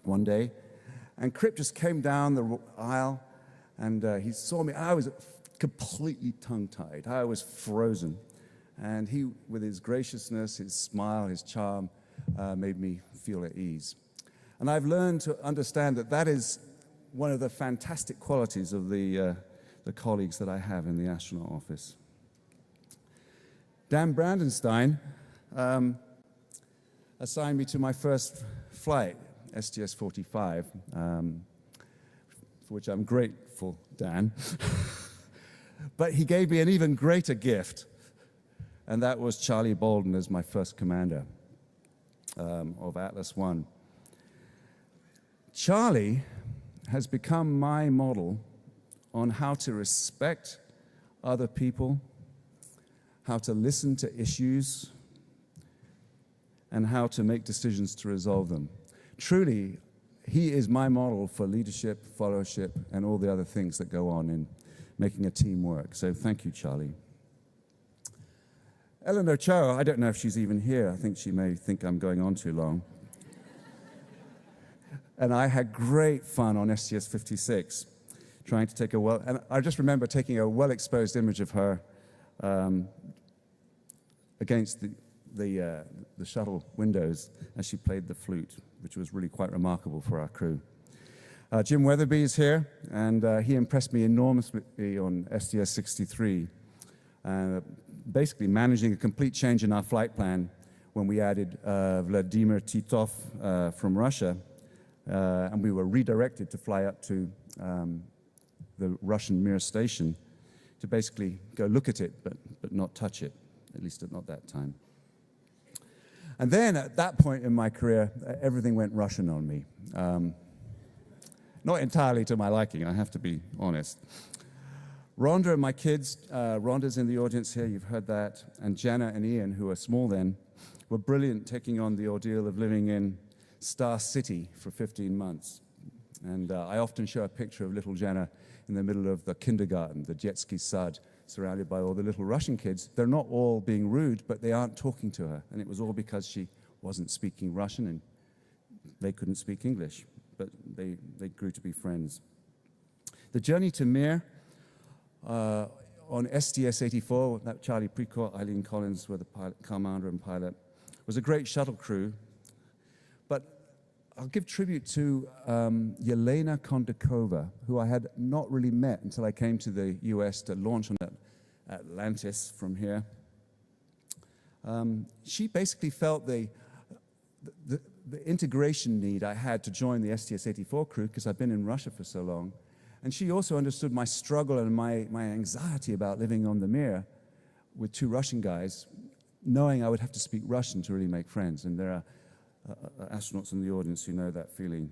K: one day. And Cripp just came down the aisle, and he saw me. I was completely tongue-tied. I was frozen. And he, with his graciousness, his smile, his charm, made me feel at ease. And I've learned to understand that that is one of the fantastic qualities of the colleagues that I have in the astronaut office. Dan Brandenstein assigned me to my first flight, STS-45, for which I'm grateful, Dan. But he gave me an even greater gift, and that was Charlie Bolden as my first commander of Atlas I. Charlie has become my model on how to respect other people, how to listen to issues, and how to make decisions to resolve them. Truly, he is my model for leadership, followership, and all the other things that go on in making a team work. So thank you, Charlie. Eleanor Cho, I don't know if she's even here. I think she may think I'm going on too long. And I had great fun on STS-56, trying to take and I just remember taking a well-exposed image of her against the shuttle windows as she played the flute, which was really quite remarkable for our crew. Jim Weatherby is here, and he impressed me enormously on STS-63, basically managing a complete change in our flight plan when we added Vladimir Titov from Russia, and we were redirected to fly up to the Russian Mir station to basically go look at it, but not touch it, at least not that time. And then at that point in my career, everything went Russian on me. Not entirely to my liking, I have to be honest. Rhonda and my kids, Rhonda's in the audience here, you've heard that, and Jenna and Ian, who are small then, were brilliant taking on the ordeal of living in Star City for 15 months. And I often show a picture of little Jenna in the middle of the kindergarten, the Jetski Sad, surrounded by all the little Russian kids. They're not all being rude, but they aren't talking to her. And it was all because she wasn't speaking Russian and they couldn't speak English, but they grew to be friends. The journey to Mir on STS-84, that Charlie Precourt, Eileen Collins were the commander and pilot, was a great shuttle crew. But I'll give tribute to Yelena Kondakova, who I had not really met until I came to the US to launch on Atlantis from here. She basically felt the integration need I had to join the STS-84 crew because I've been in Russia for so long. And she also understood my struggle and my anxiety about living on the Mir with two Russian guys, knowing I would have to speak Russian to really make friends. And there are astronauts in the audience who know that feeling.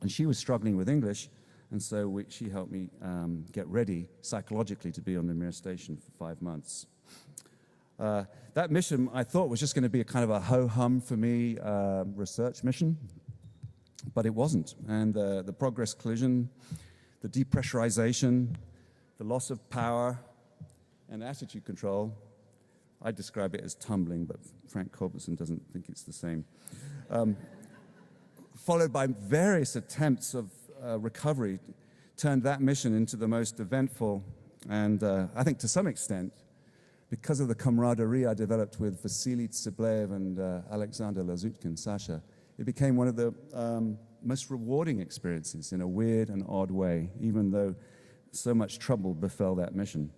K: And she was struggling with English, and so she helped me get ready psychologically to be on the Mir station for 5 months. That That mission, I thought, was just going to be a kind of a ho-hum for me research mission, but it wasn't. And the progress collision, the depressurization, the loss of power, and attitude control, I describe it as tumbling, but Frank Culbertson doesn't think it's the same, followed by various attempts of recovery, turned that mission into the most eventful and, I think to some extent, because of the camaraderie I developed with Vasily Tsiblev and Alexander Lazutkin, Sasha, it became one of the most rewarding experiences in a weird and odd way, even though so much trouble befell that mission.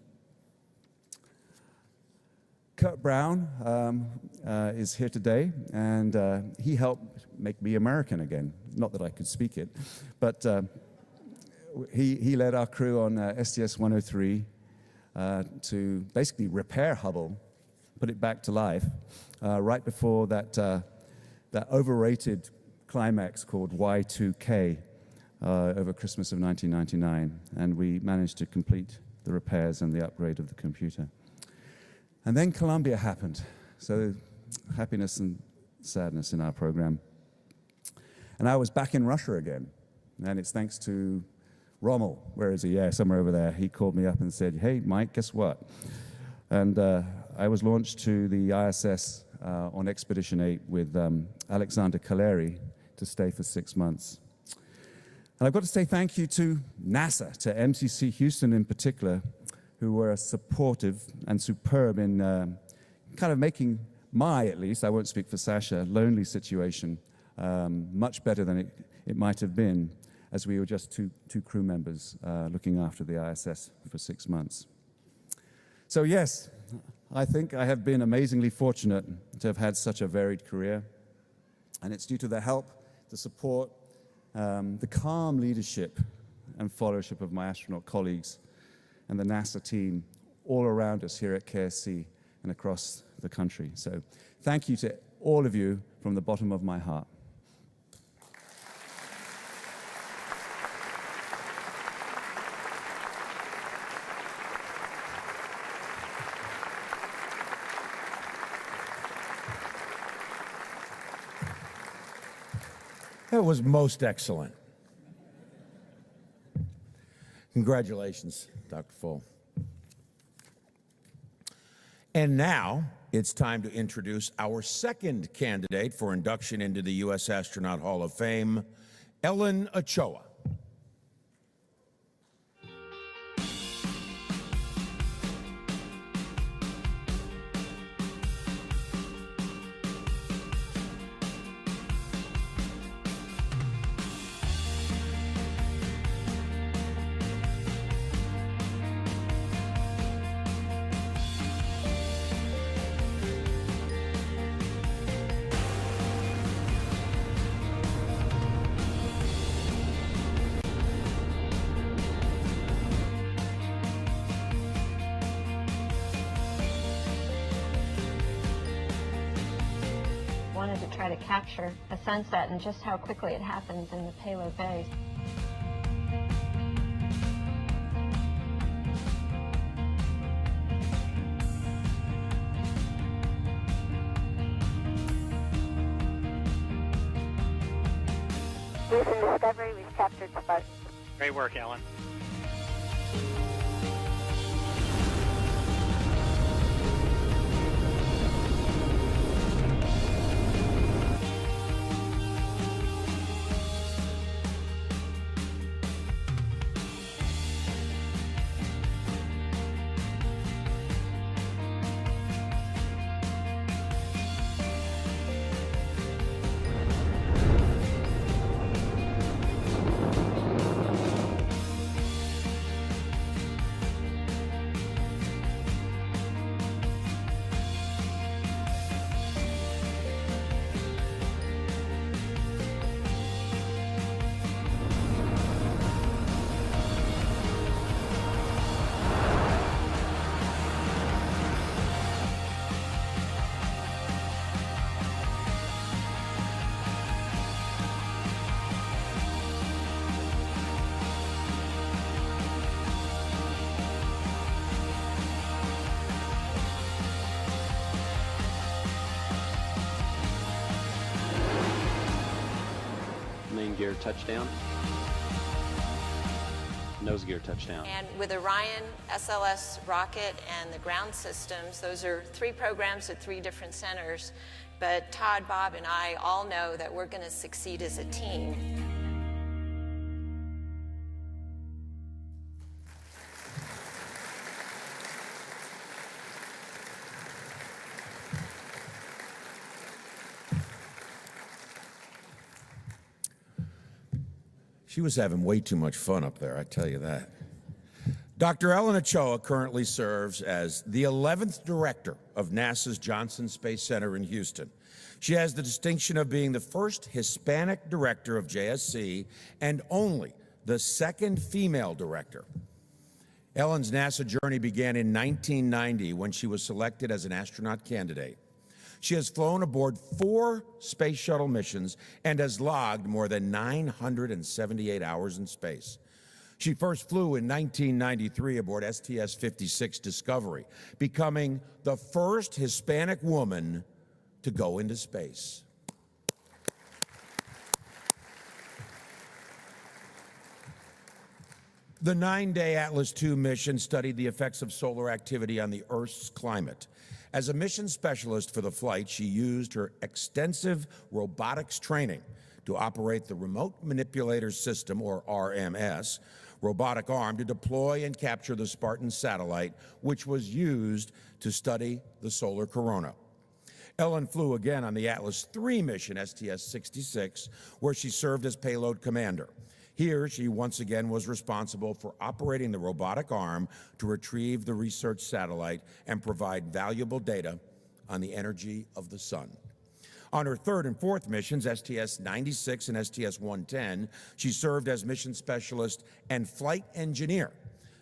K: Kurt Brown is here today, and he helped make me American again. Not that I could speak it, but he led our crew on STS-103 to basically repair Hubble, put it back to life, right before that overrated climax called Y2K over Christmas of 1999, and we managed to complete the repairs and the upgrade of the computer. And then Columbia happened, so happiness and sadness in our program. And I was back in Russia again, and it's thanks to Rommel. Where is he? Yeah, somewhere over there. He called me up and said, "Hey, Mike, guess what?" And I was launched to the ISS on Expedition 8 with Alexander Kaleri to stay for 6 months. And I've got to say thank you to NASA, to MCC Houston in particular, who were supportive and superb in kind of making my, at least, I won't speak for Sasha, lonely situation much better than it might have been, as we were just two crew members looking after the ISS for 6 months. So yes, I think I have been amazingly fortunate to have had such a varied career, and it's due to the help, the support, the calm leadership and followership of my astronaut colleagues and the NASA team all around us here at KSC and across the country. So thank you to all of you from the bottom of my heart.
C: That was most excellent. Congratulations, Dr. Foale. And now it's time to introduce our second candidate for induction into the U.S. Astronaut Hall of Fame, Ellen Ochoa.
L: Wanted to try to capture a sunset and just how quickly it happens in the payload bay.
M: Houston Discovery, we've captured Spartan.
N: Great work, Ellen. gear touchdown. Nose gear touchdown.
O: And with Orion, SLS rocket, and the ground systems, those are 3 programs at 3 different centers. But Todd, Bob, and I all know that we're going to succeed as a team.
C: She was having way too much fun up there, I tell you that. Dr. Ellen Ochoa currently serves as the 11th director of NASA's Johnson Space Center in Houston. She has the distinction of being the first Hispanic director of JSC and only the 2nd female director. Ellen's NASA journey began in 1990 when she was selected as an astronaut candidate. She has flown aboard 4 space shuttle missions and has logged more than 978 hours in space. She first flew in 1993 aboard STS-56 Discovery, becoming the first Hispanic woman to go into space. The 9-day Atlas II mission studied the effects of solar activity on the Earth's climate. As a mission specialist for the flight, she used her extensive robotics training to operate the Remote Manipulator System, or RMS, robotic arm to deploy and capture the Spartan satellite, which was used to study the solar corona. Ellen flew again on the Atlas III mission, STS-66, where she served as payload commander. Here, she once again was responsible for operating the robotic arm to retrieve the research satellite and provide valuable data on the energy of the sun. On her 3rd and 4th missions, STS-96 and STS-110, she served as mission specialist and flight engineer.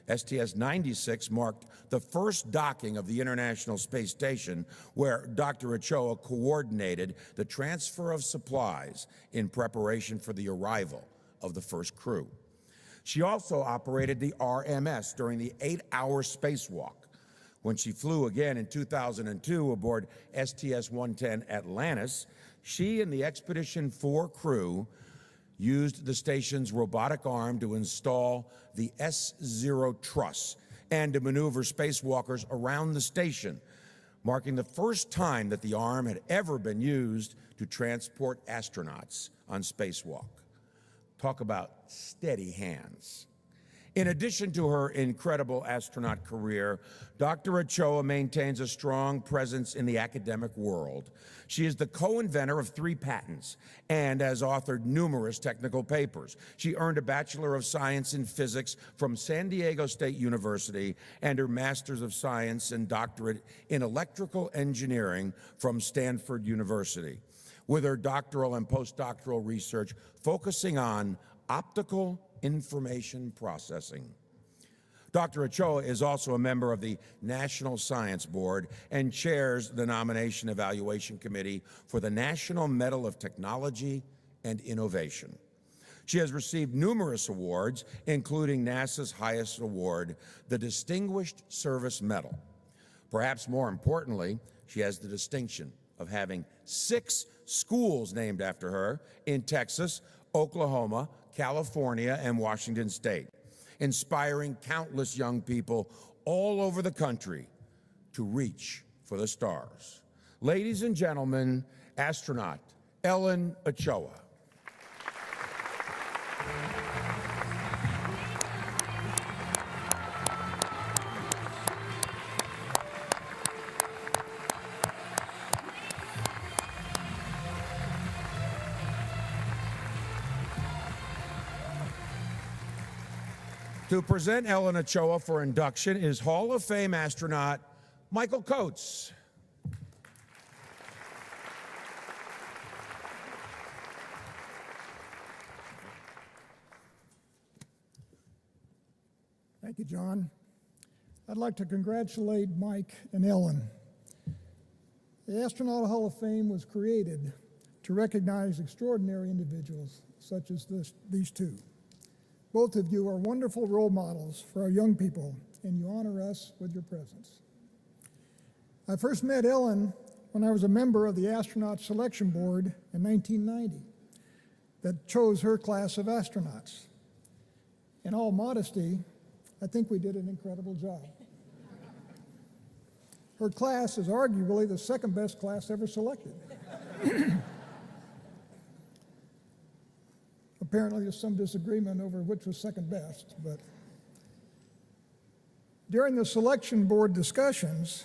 C: STS-96 marked the first docking of the International Space Station, where Dr. Ochoa coordinated the transfer of supplies in preparation for the arrival of the first crew. She also operated the RMS during the 8-hour spacewalk. When she flew again in 2002 aboard STS-110 Atlantis, she and the Expedition 4 crew used the station's robotic arm to install the S0 truss and to maneuver spacewalkers around the station, marking the first time that the arm had ever been used to transport astronauts on spacewalk. Talk about steady hands. In addition to her incredible astronaut career, Dr. Ochoa maintains a strong presence in the academic world. She is the co-inventor of 3 patents and has authored numerous technical papers. She earned a Bachelor of Science in Physics from San Diego State University and her Master's of Science and doctorate in Electrical Engineering from Stanford University, with her doctoral and postdoctoral research focusing on optical information processing. Dr. Ochoa is also a member of the National Science Board and chairs the Nomination Evaluation Committee for the National Medal of Technology and Innovation. She has received numerous awards, including NASA's highest award, the Distinguished Service Medal. Perhaps more importantly, she has the distinction of having 6 schools named after her in Texas, Oklahoma, California, and Washington State, inspiring countless young people all over the country to reach for the stars. Ladies and gentlemen, astronaut Ellen Ochoa. To present Ellen Ochoa for induction is Hall of Fame astronaut Michael Coates.
P: Thank you, John. I'd like to congratulate Mike and Ellen. The Astronaut Hall of Fame was created to recognize extraordinary individuals such as these 2. Both of you are wonderful role models for our young people, and you honor us with your presence. I first met Ellen when I was a member of the Astronaut Selection Board in 1990. that chose her class of astronauts. In all modesty, I think we did an incredible job. Her class is arguably the second best class ever selected. Apparently there's some disagreement over which was second best, but during the selection board discussions,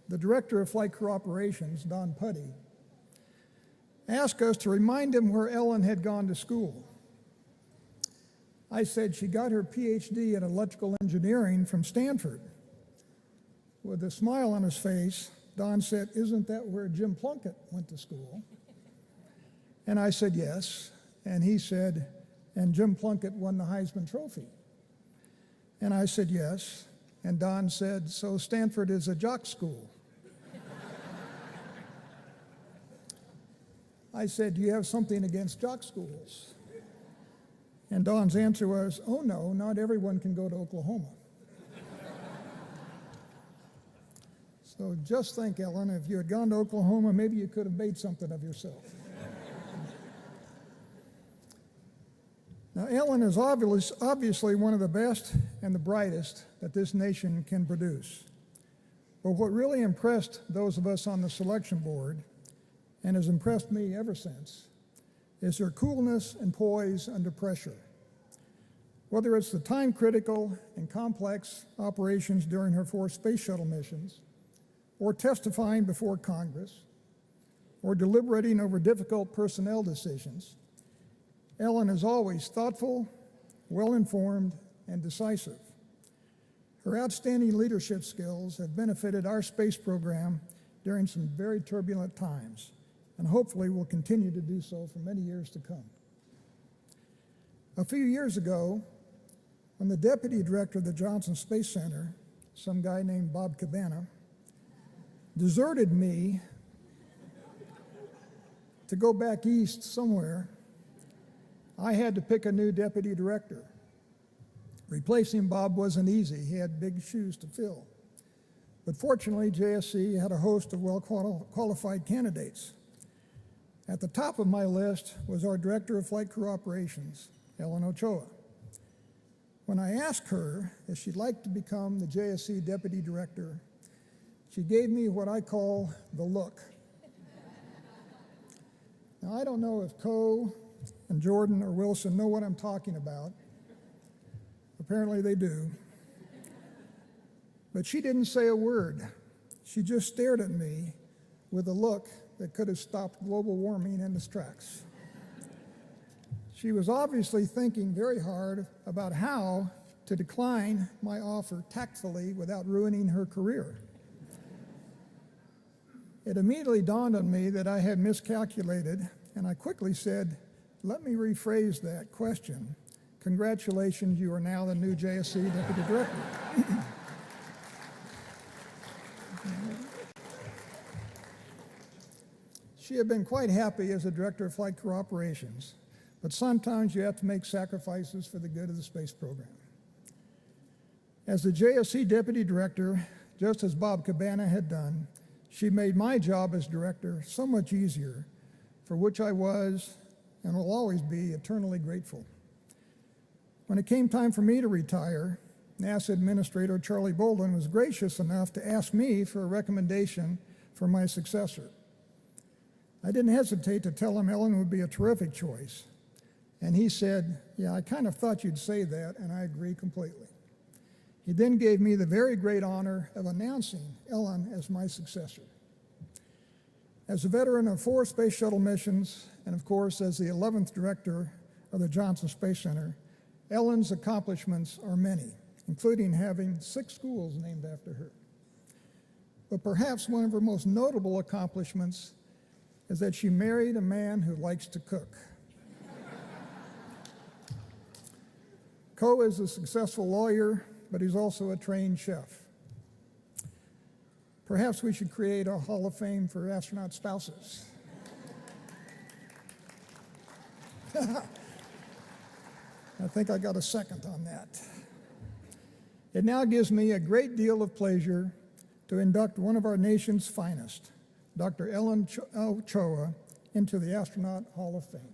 P: the director of flight crew operations, Don Putty, asked us to remind him where Ellen had gone to school. I said she got her PhD in electrical engineering from Stanford. With a smile on his face, Don said, "Isn't that where Jim Plunkett went to school?" And I said, "Yes." And he said, "And Jim Plunkett won the Heisman Trophy." And I said, "Yes." And Don said, "So Stanford is a jock school." I said, "Do you have something against jock schools?" And Don's answer was, "Oh no, not everyone can go to Oklahoma." So just think, Ellen, if you had gone to Oklahoma, maybe you could have made something of yourself. Now, Ellen is obviously one of the best and the brightest that this nation can produce. But what really impressed those of us on the selection board, and has impressed me ever since, is her coolness and poise under pressure. Whether it's the time-critical and complex operations during her 4 space shuttle missions, or testifying before Congress, or deliberating over difficult personnel decisions, Ellen is always thoughtful, well-informed, and decisive. Her outstanding leadership skills have benefited our space program during some very turbulent times, and hopefully will continue to do so for many years to come. A few years ago, when the deputy director of the Johnson Space Center, some guy named Bob Cabana, deserted me to go back east somewhere, I had to pick a new deputy director. Replacing Bob wasn't easy. He had big shoes to fill. But fortunately, JSC had a host of well-qualified candidates. At the top of my list was our Director of Flight Crew Operations, Ellen Ochoa. When I asked her if she'd like to become the JSC Deputy Director, she gave me what I call the look. Now, I don't know if Coe and Jordan or Wilson know what I'm talking about. Apparently they do. But she didn't say a word. She just stared at me with a look that could have stopped global warming in its tracks. She was obviously thinking very hard about how to decline my offer tactfully without ruining her career. It immediately dawned on me that I had miscalculated, and I quickly said, "Let me rephrase that question. Congratulations, you are now the new JSC Deputy Director." She had been quite happy as a Director of Flight Crew Operations, but sometimes you have to make sacrifices for the good of the space program. As the JSC Deputy Director, just as Bob Cabana had done, she made my job as Director so much easier, for which I was and will always be eternally grateful. When it came time for me to retire, NASA Administrator Charlie Bolden was gracious enough to ask me for a recommendation for my successor. I didn't hesitate to tell him Ellen would be a terrific choice. And he said, "Yeah, I kind of thought you'd say that, and I agree completely." He then gave me the very great honor of announcing Ellen as my successor. As a veteran of 4 space shuttle missions, and of course as the 11th director of the Johnson Space Center, Ellen's accomplishments are many, including having 6 schools named after her. But perhaps one of her most notable accomplishments is that she married a man who likes to cook. Coe is a successful lawyer, but he's also a trained chef. Perhaps we should create a Hall of Fame for astronaut spouses. I think I got a second on that. It now gives me a great deal of pleasure to induct one of our nation's finest, Dr. Ellen Ochoa, into the Astronaut Hall of Fame.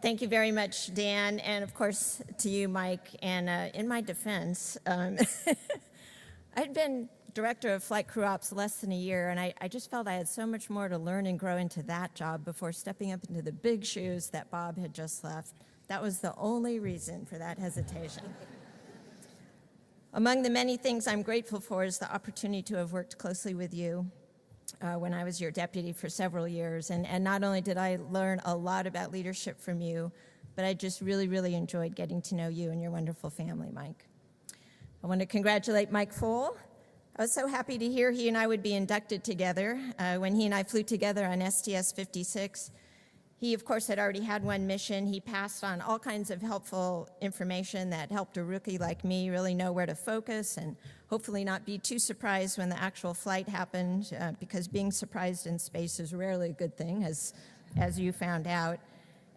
N: thank you very much, Dan, and of course to you, Mike. And in my defense, I'd been director of flight crew ops less than a year, and I just felt I had so much more to learn and grow into that job before stepping up into the big shoes that Bob had just left. That was the only reason for that hesitation. Among the many things I'm grateful for is the opportunity to have worked closely with you when I was your deputy for several years. And not only did I learn a lot about leadership from you, but I just really, really enjoyed getting to know you and your wonderful family, Mike. I want to congratulate Mike Foale. I was so happy to hear he and I would be inducted together. When he and I flew together on STS-56, he, of course, had already had one mission. He passed on all kinds of helpful information that helped a rookie like me really know where to focus and hopefully not be too surprised when the actual flight happened, because being surprised in space is rarely a good thing, as you found out.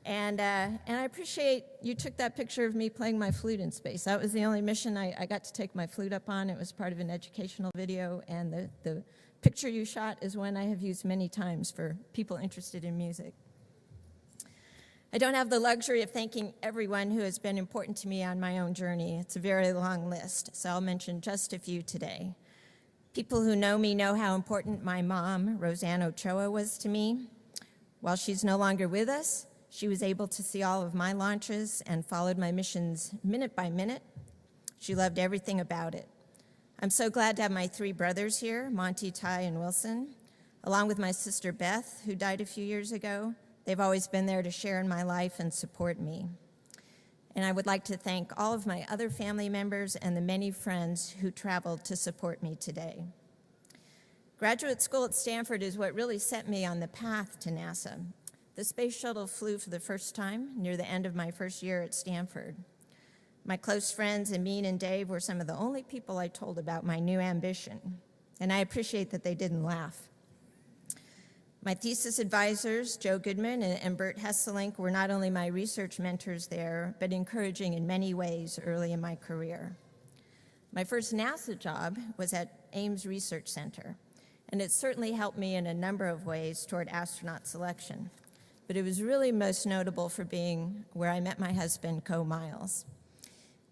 N: And I appreciate you took that picture of me playing my flute in space. That was the only mission I got to take my flute up on. It was part of an educational video, and the picture you shot is one I have used many times for people interested in music. I don't have the luxury of thanking everyone who has been important to me on my own journey. It's a very long list, so I'll mention just a few today. People who know me know how important my mom, Roseanne Ochoa, was to me. While she's no longer with us, she was able to see all of my launches and followed my missions minute by minute. She loved everything about it. I'm so glad to have my three brothers here, Monty, Ty, and Wilson, along with my sister Beth, who died a few years ago. They've always been there to share in my life and support me. And I would like to thank all of my other family members and the many friends who traveled to support me today. Graduate school at Stanford is what really set me on the path to NASA. The space shuttle flew for the first time near the end of my first year at Stanford. My close friends, Amin and Dave, were some of the only people I told about my new ambition, and I appreciate that they didn't laugh. My thesis advisors, Joe Goodman and Bert Hesselink, were not only my research mentors there, but encouraging in many ways early in my career. My first NASA job was at Ames Research Center, and it certainly helped me in a number of ways toward astronaut selection. But it was really most notable for being where I met my husband, Co Miles.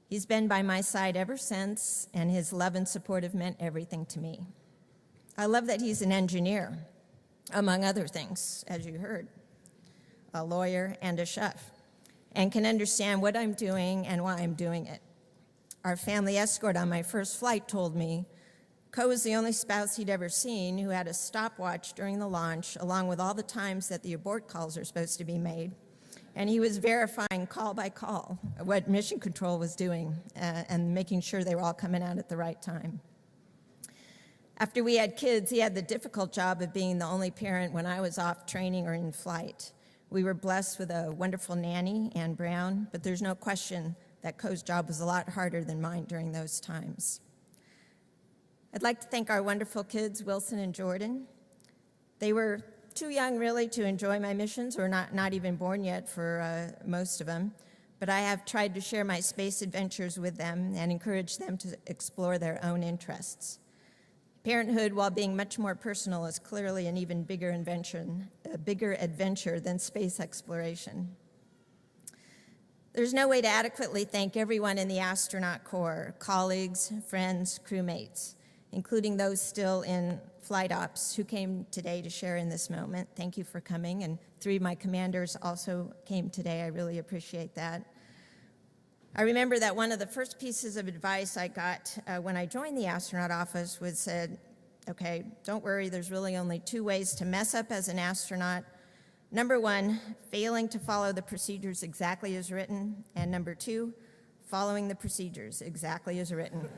N: He's been by my side ever since, and his love and support have meant everything to me. I love that he's an engineer, among other things, as you heard, a lawyer and a chef, and can understand what I'm doing and why I'm doing it. Our family escort on my first flight told me Co was the only spouse he'd ever seen who had a stopwatch during the launch, along with all the times that the abort calls are supposed to be made. And he was verifying call by call what mission control was doing and making sure they were all coming out at the right time. After we had kids, he had the difficult job of being the only parent when I was off training or in flight. We were blessed with a wonderful nanny, Ann Brown, but there's no question that Co's job was a lot harder than mine during those times. I'd like to thank our wonderful kids, Wilson and Jordan. They were too young, really, to enjoy my missions, or not even born yet for most of them, but I have tried to share my space adventures with them and encourage them to explore their own interests. Parenthood, while being much more personal, is clearly an even bigger adventure than space exploration. There's no way to adequately thank everyone in the astronaut corps, colleagues, friends, crewmates, including those still in flight ops who came today to share in this moment. Thank you for coming, and three of my commanders also came today. I really appreciate that. I remember that one of the first pieces of advice I got when I joined the astronaut office was said, okay, don't worry, there's really only two ways to mess up as an astronaut. Number one, failing to follow the procedures exactly as written, and number two, following the procedures exactly as written.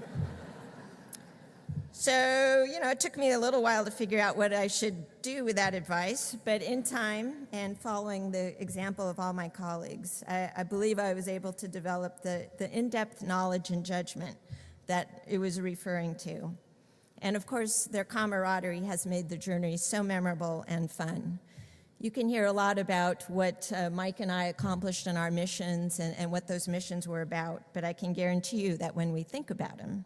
N: So, it took me a little while to figure out what I should do with that advice, but in time and following the example of all my colleagues, I believe I was able to develop the in-depth knowledge and judgment that it was referring to. And of course, their camaraderie has made the journey so memorable and fun. You can hear a lot about what Mike and I accomplished in our missions and what those missions were about, but I can guarantee you that when we think about them,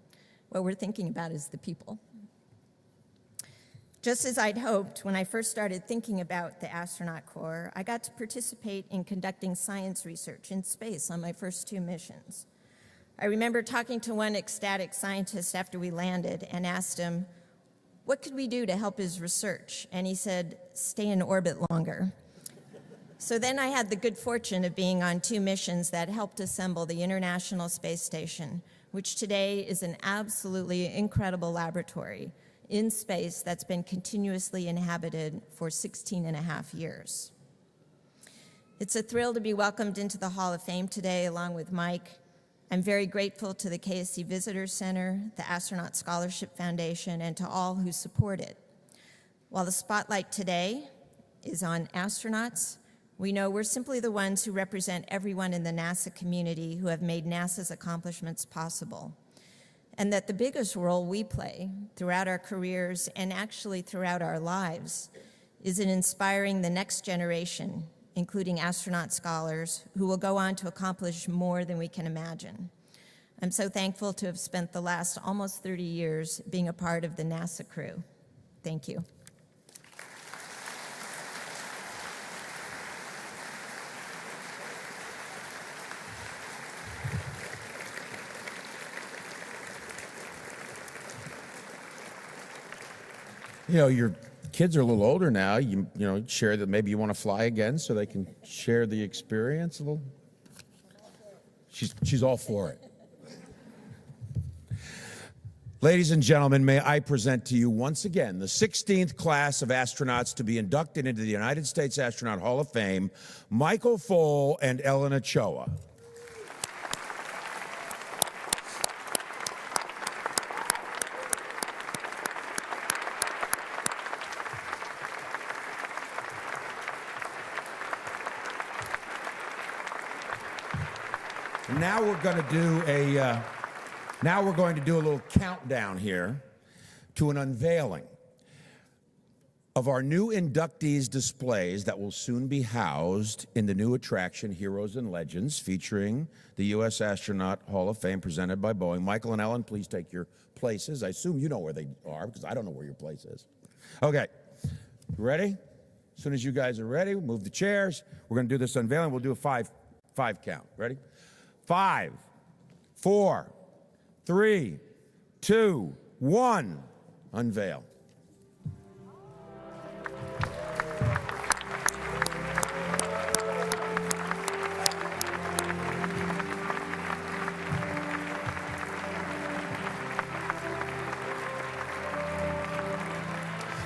N: what we're thinking about is the people. Just as I'd hoped when I first started thinking about the astronaut corps, I got to participate in conducting science research in space on my first 2 missions. I remember talking to one ecstatic scientist after we landed and asked him, what could we do to help his research? And he said, stay in orbit longer. So then I had the good fortune of being on 2 missions that helped assemble the International Space Station, which today is an absolutely incredible laboratory in space that's been continuously inhabited for 16.5 years. It's a thrill to be welcomed into the Hall of Fame today along with Mike. I'm very grateful to the KSC Visitors Center, the Astronaut Scholarship Foundation, and to all who support it. While the spotlight today is on astronauts, we know we're simply the ones who represent everyone in the NASA community who have made NASA's accomplishments possible. And that the biggest role we play throughout our careers and actually throughout our lives is in inspiring the next generation, including astronaut scholars who will go on to accomplish more than we can imagine. I'm so thankful to have spent the last almost 30 years being a part of the NASA crew. Thank you.
C: You know, your kids are a little older now. You know, share that maybe you want to fly again so they can share the experience a little. She's all for it. Ladies and gentlemen, may I present to you once again the 16th class of astronauts to be inducted into the United States Astronaut Hall of Fame, Michael Foale and Ellen Ochoa. Now we're going to do a little countdown here to an unveiling of our new inductees displays that will soon be housed in the new attraction Heroes and Legends, featuring the U.S. Astronaut Hall of Fame presented by Boeing. Michael and Ellen, please take your places. I assume you know where they are because I don't know where your place is. Okay, ready? As soon as you guys are ready, we'll move the chairs. We're going to do this unveiling. We'll do a five count. Ready? 5, 4, 3, 2, 1. Unveil.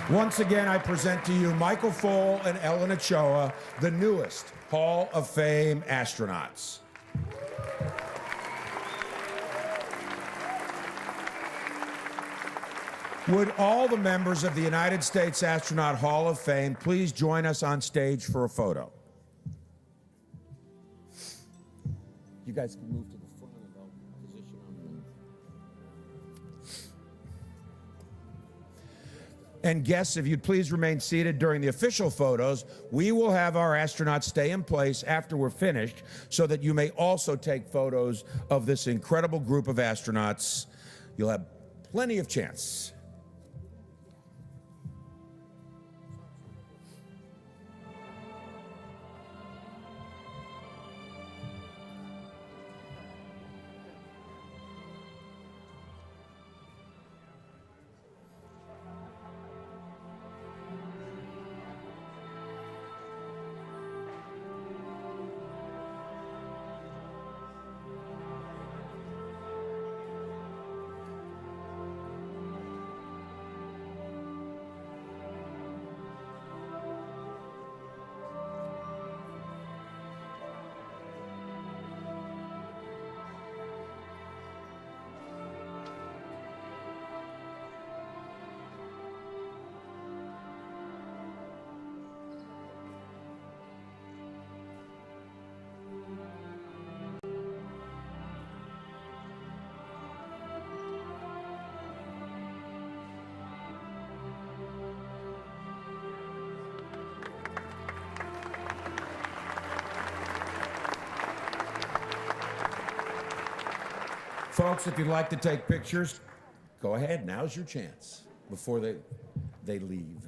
C: Once again, I present to you Michael Foale and Ellen Ochoa, the newest Hall of Fame astronauts. Would all the members of the United States Astronaut Hall of Fame please join us on stage for a photo? You guys can move to the front and I'll position on them. And guests, if you'd please remain seated during the official photos, we will have our astronauts stay in place after we're finished so that you may also take photos of this incredible group of astronauts. You'll have plenty of chance. Folks, if you'd like to take pictures, go ahead. Now's your chance before they they leave.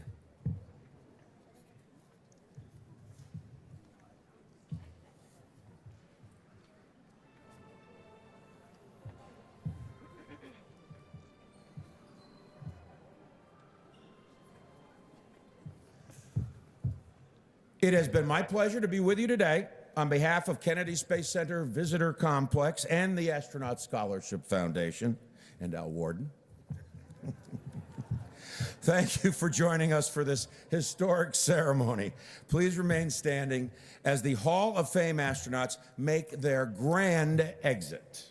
C: It has been my pleasure to be with you today on behalf of Kennedy Space Center Visitor Complex and the Astronaut Scholarship Foundation and Al Warden. Thank you for joining us for this historic ceremony. Please remain standing as the Hall of Fame astronauts make their grand exit.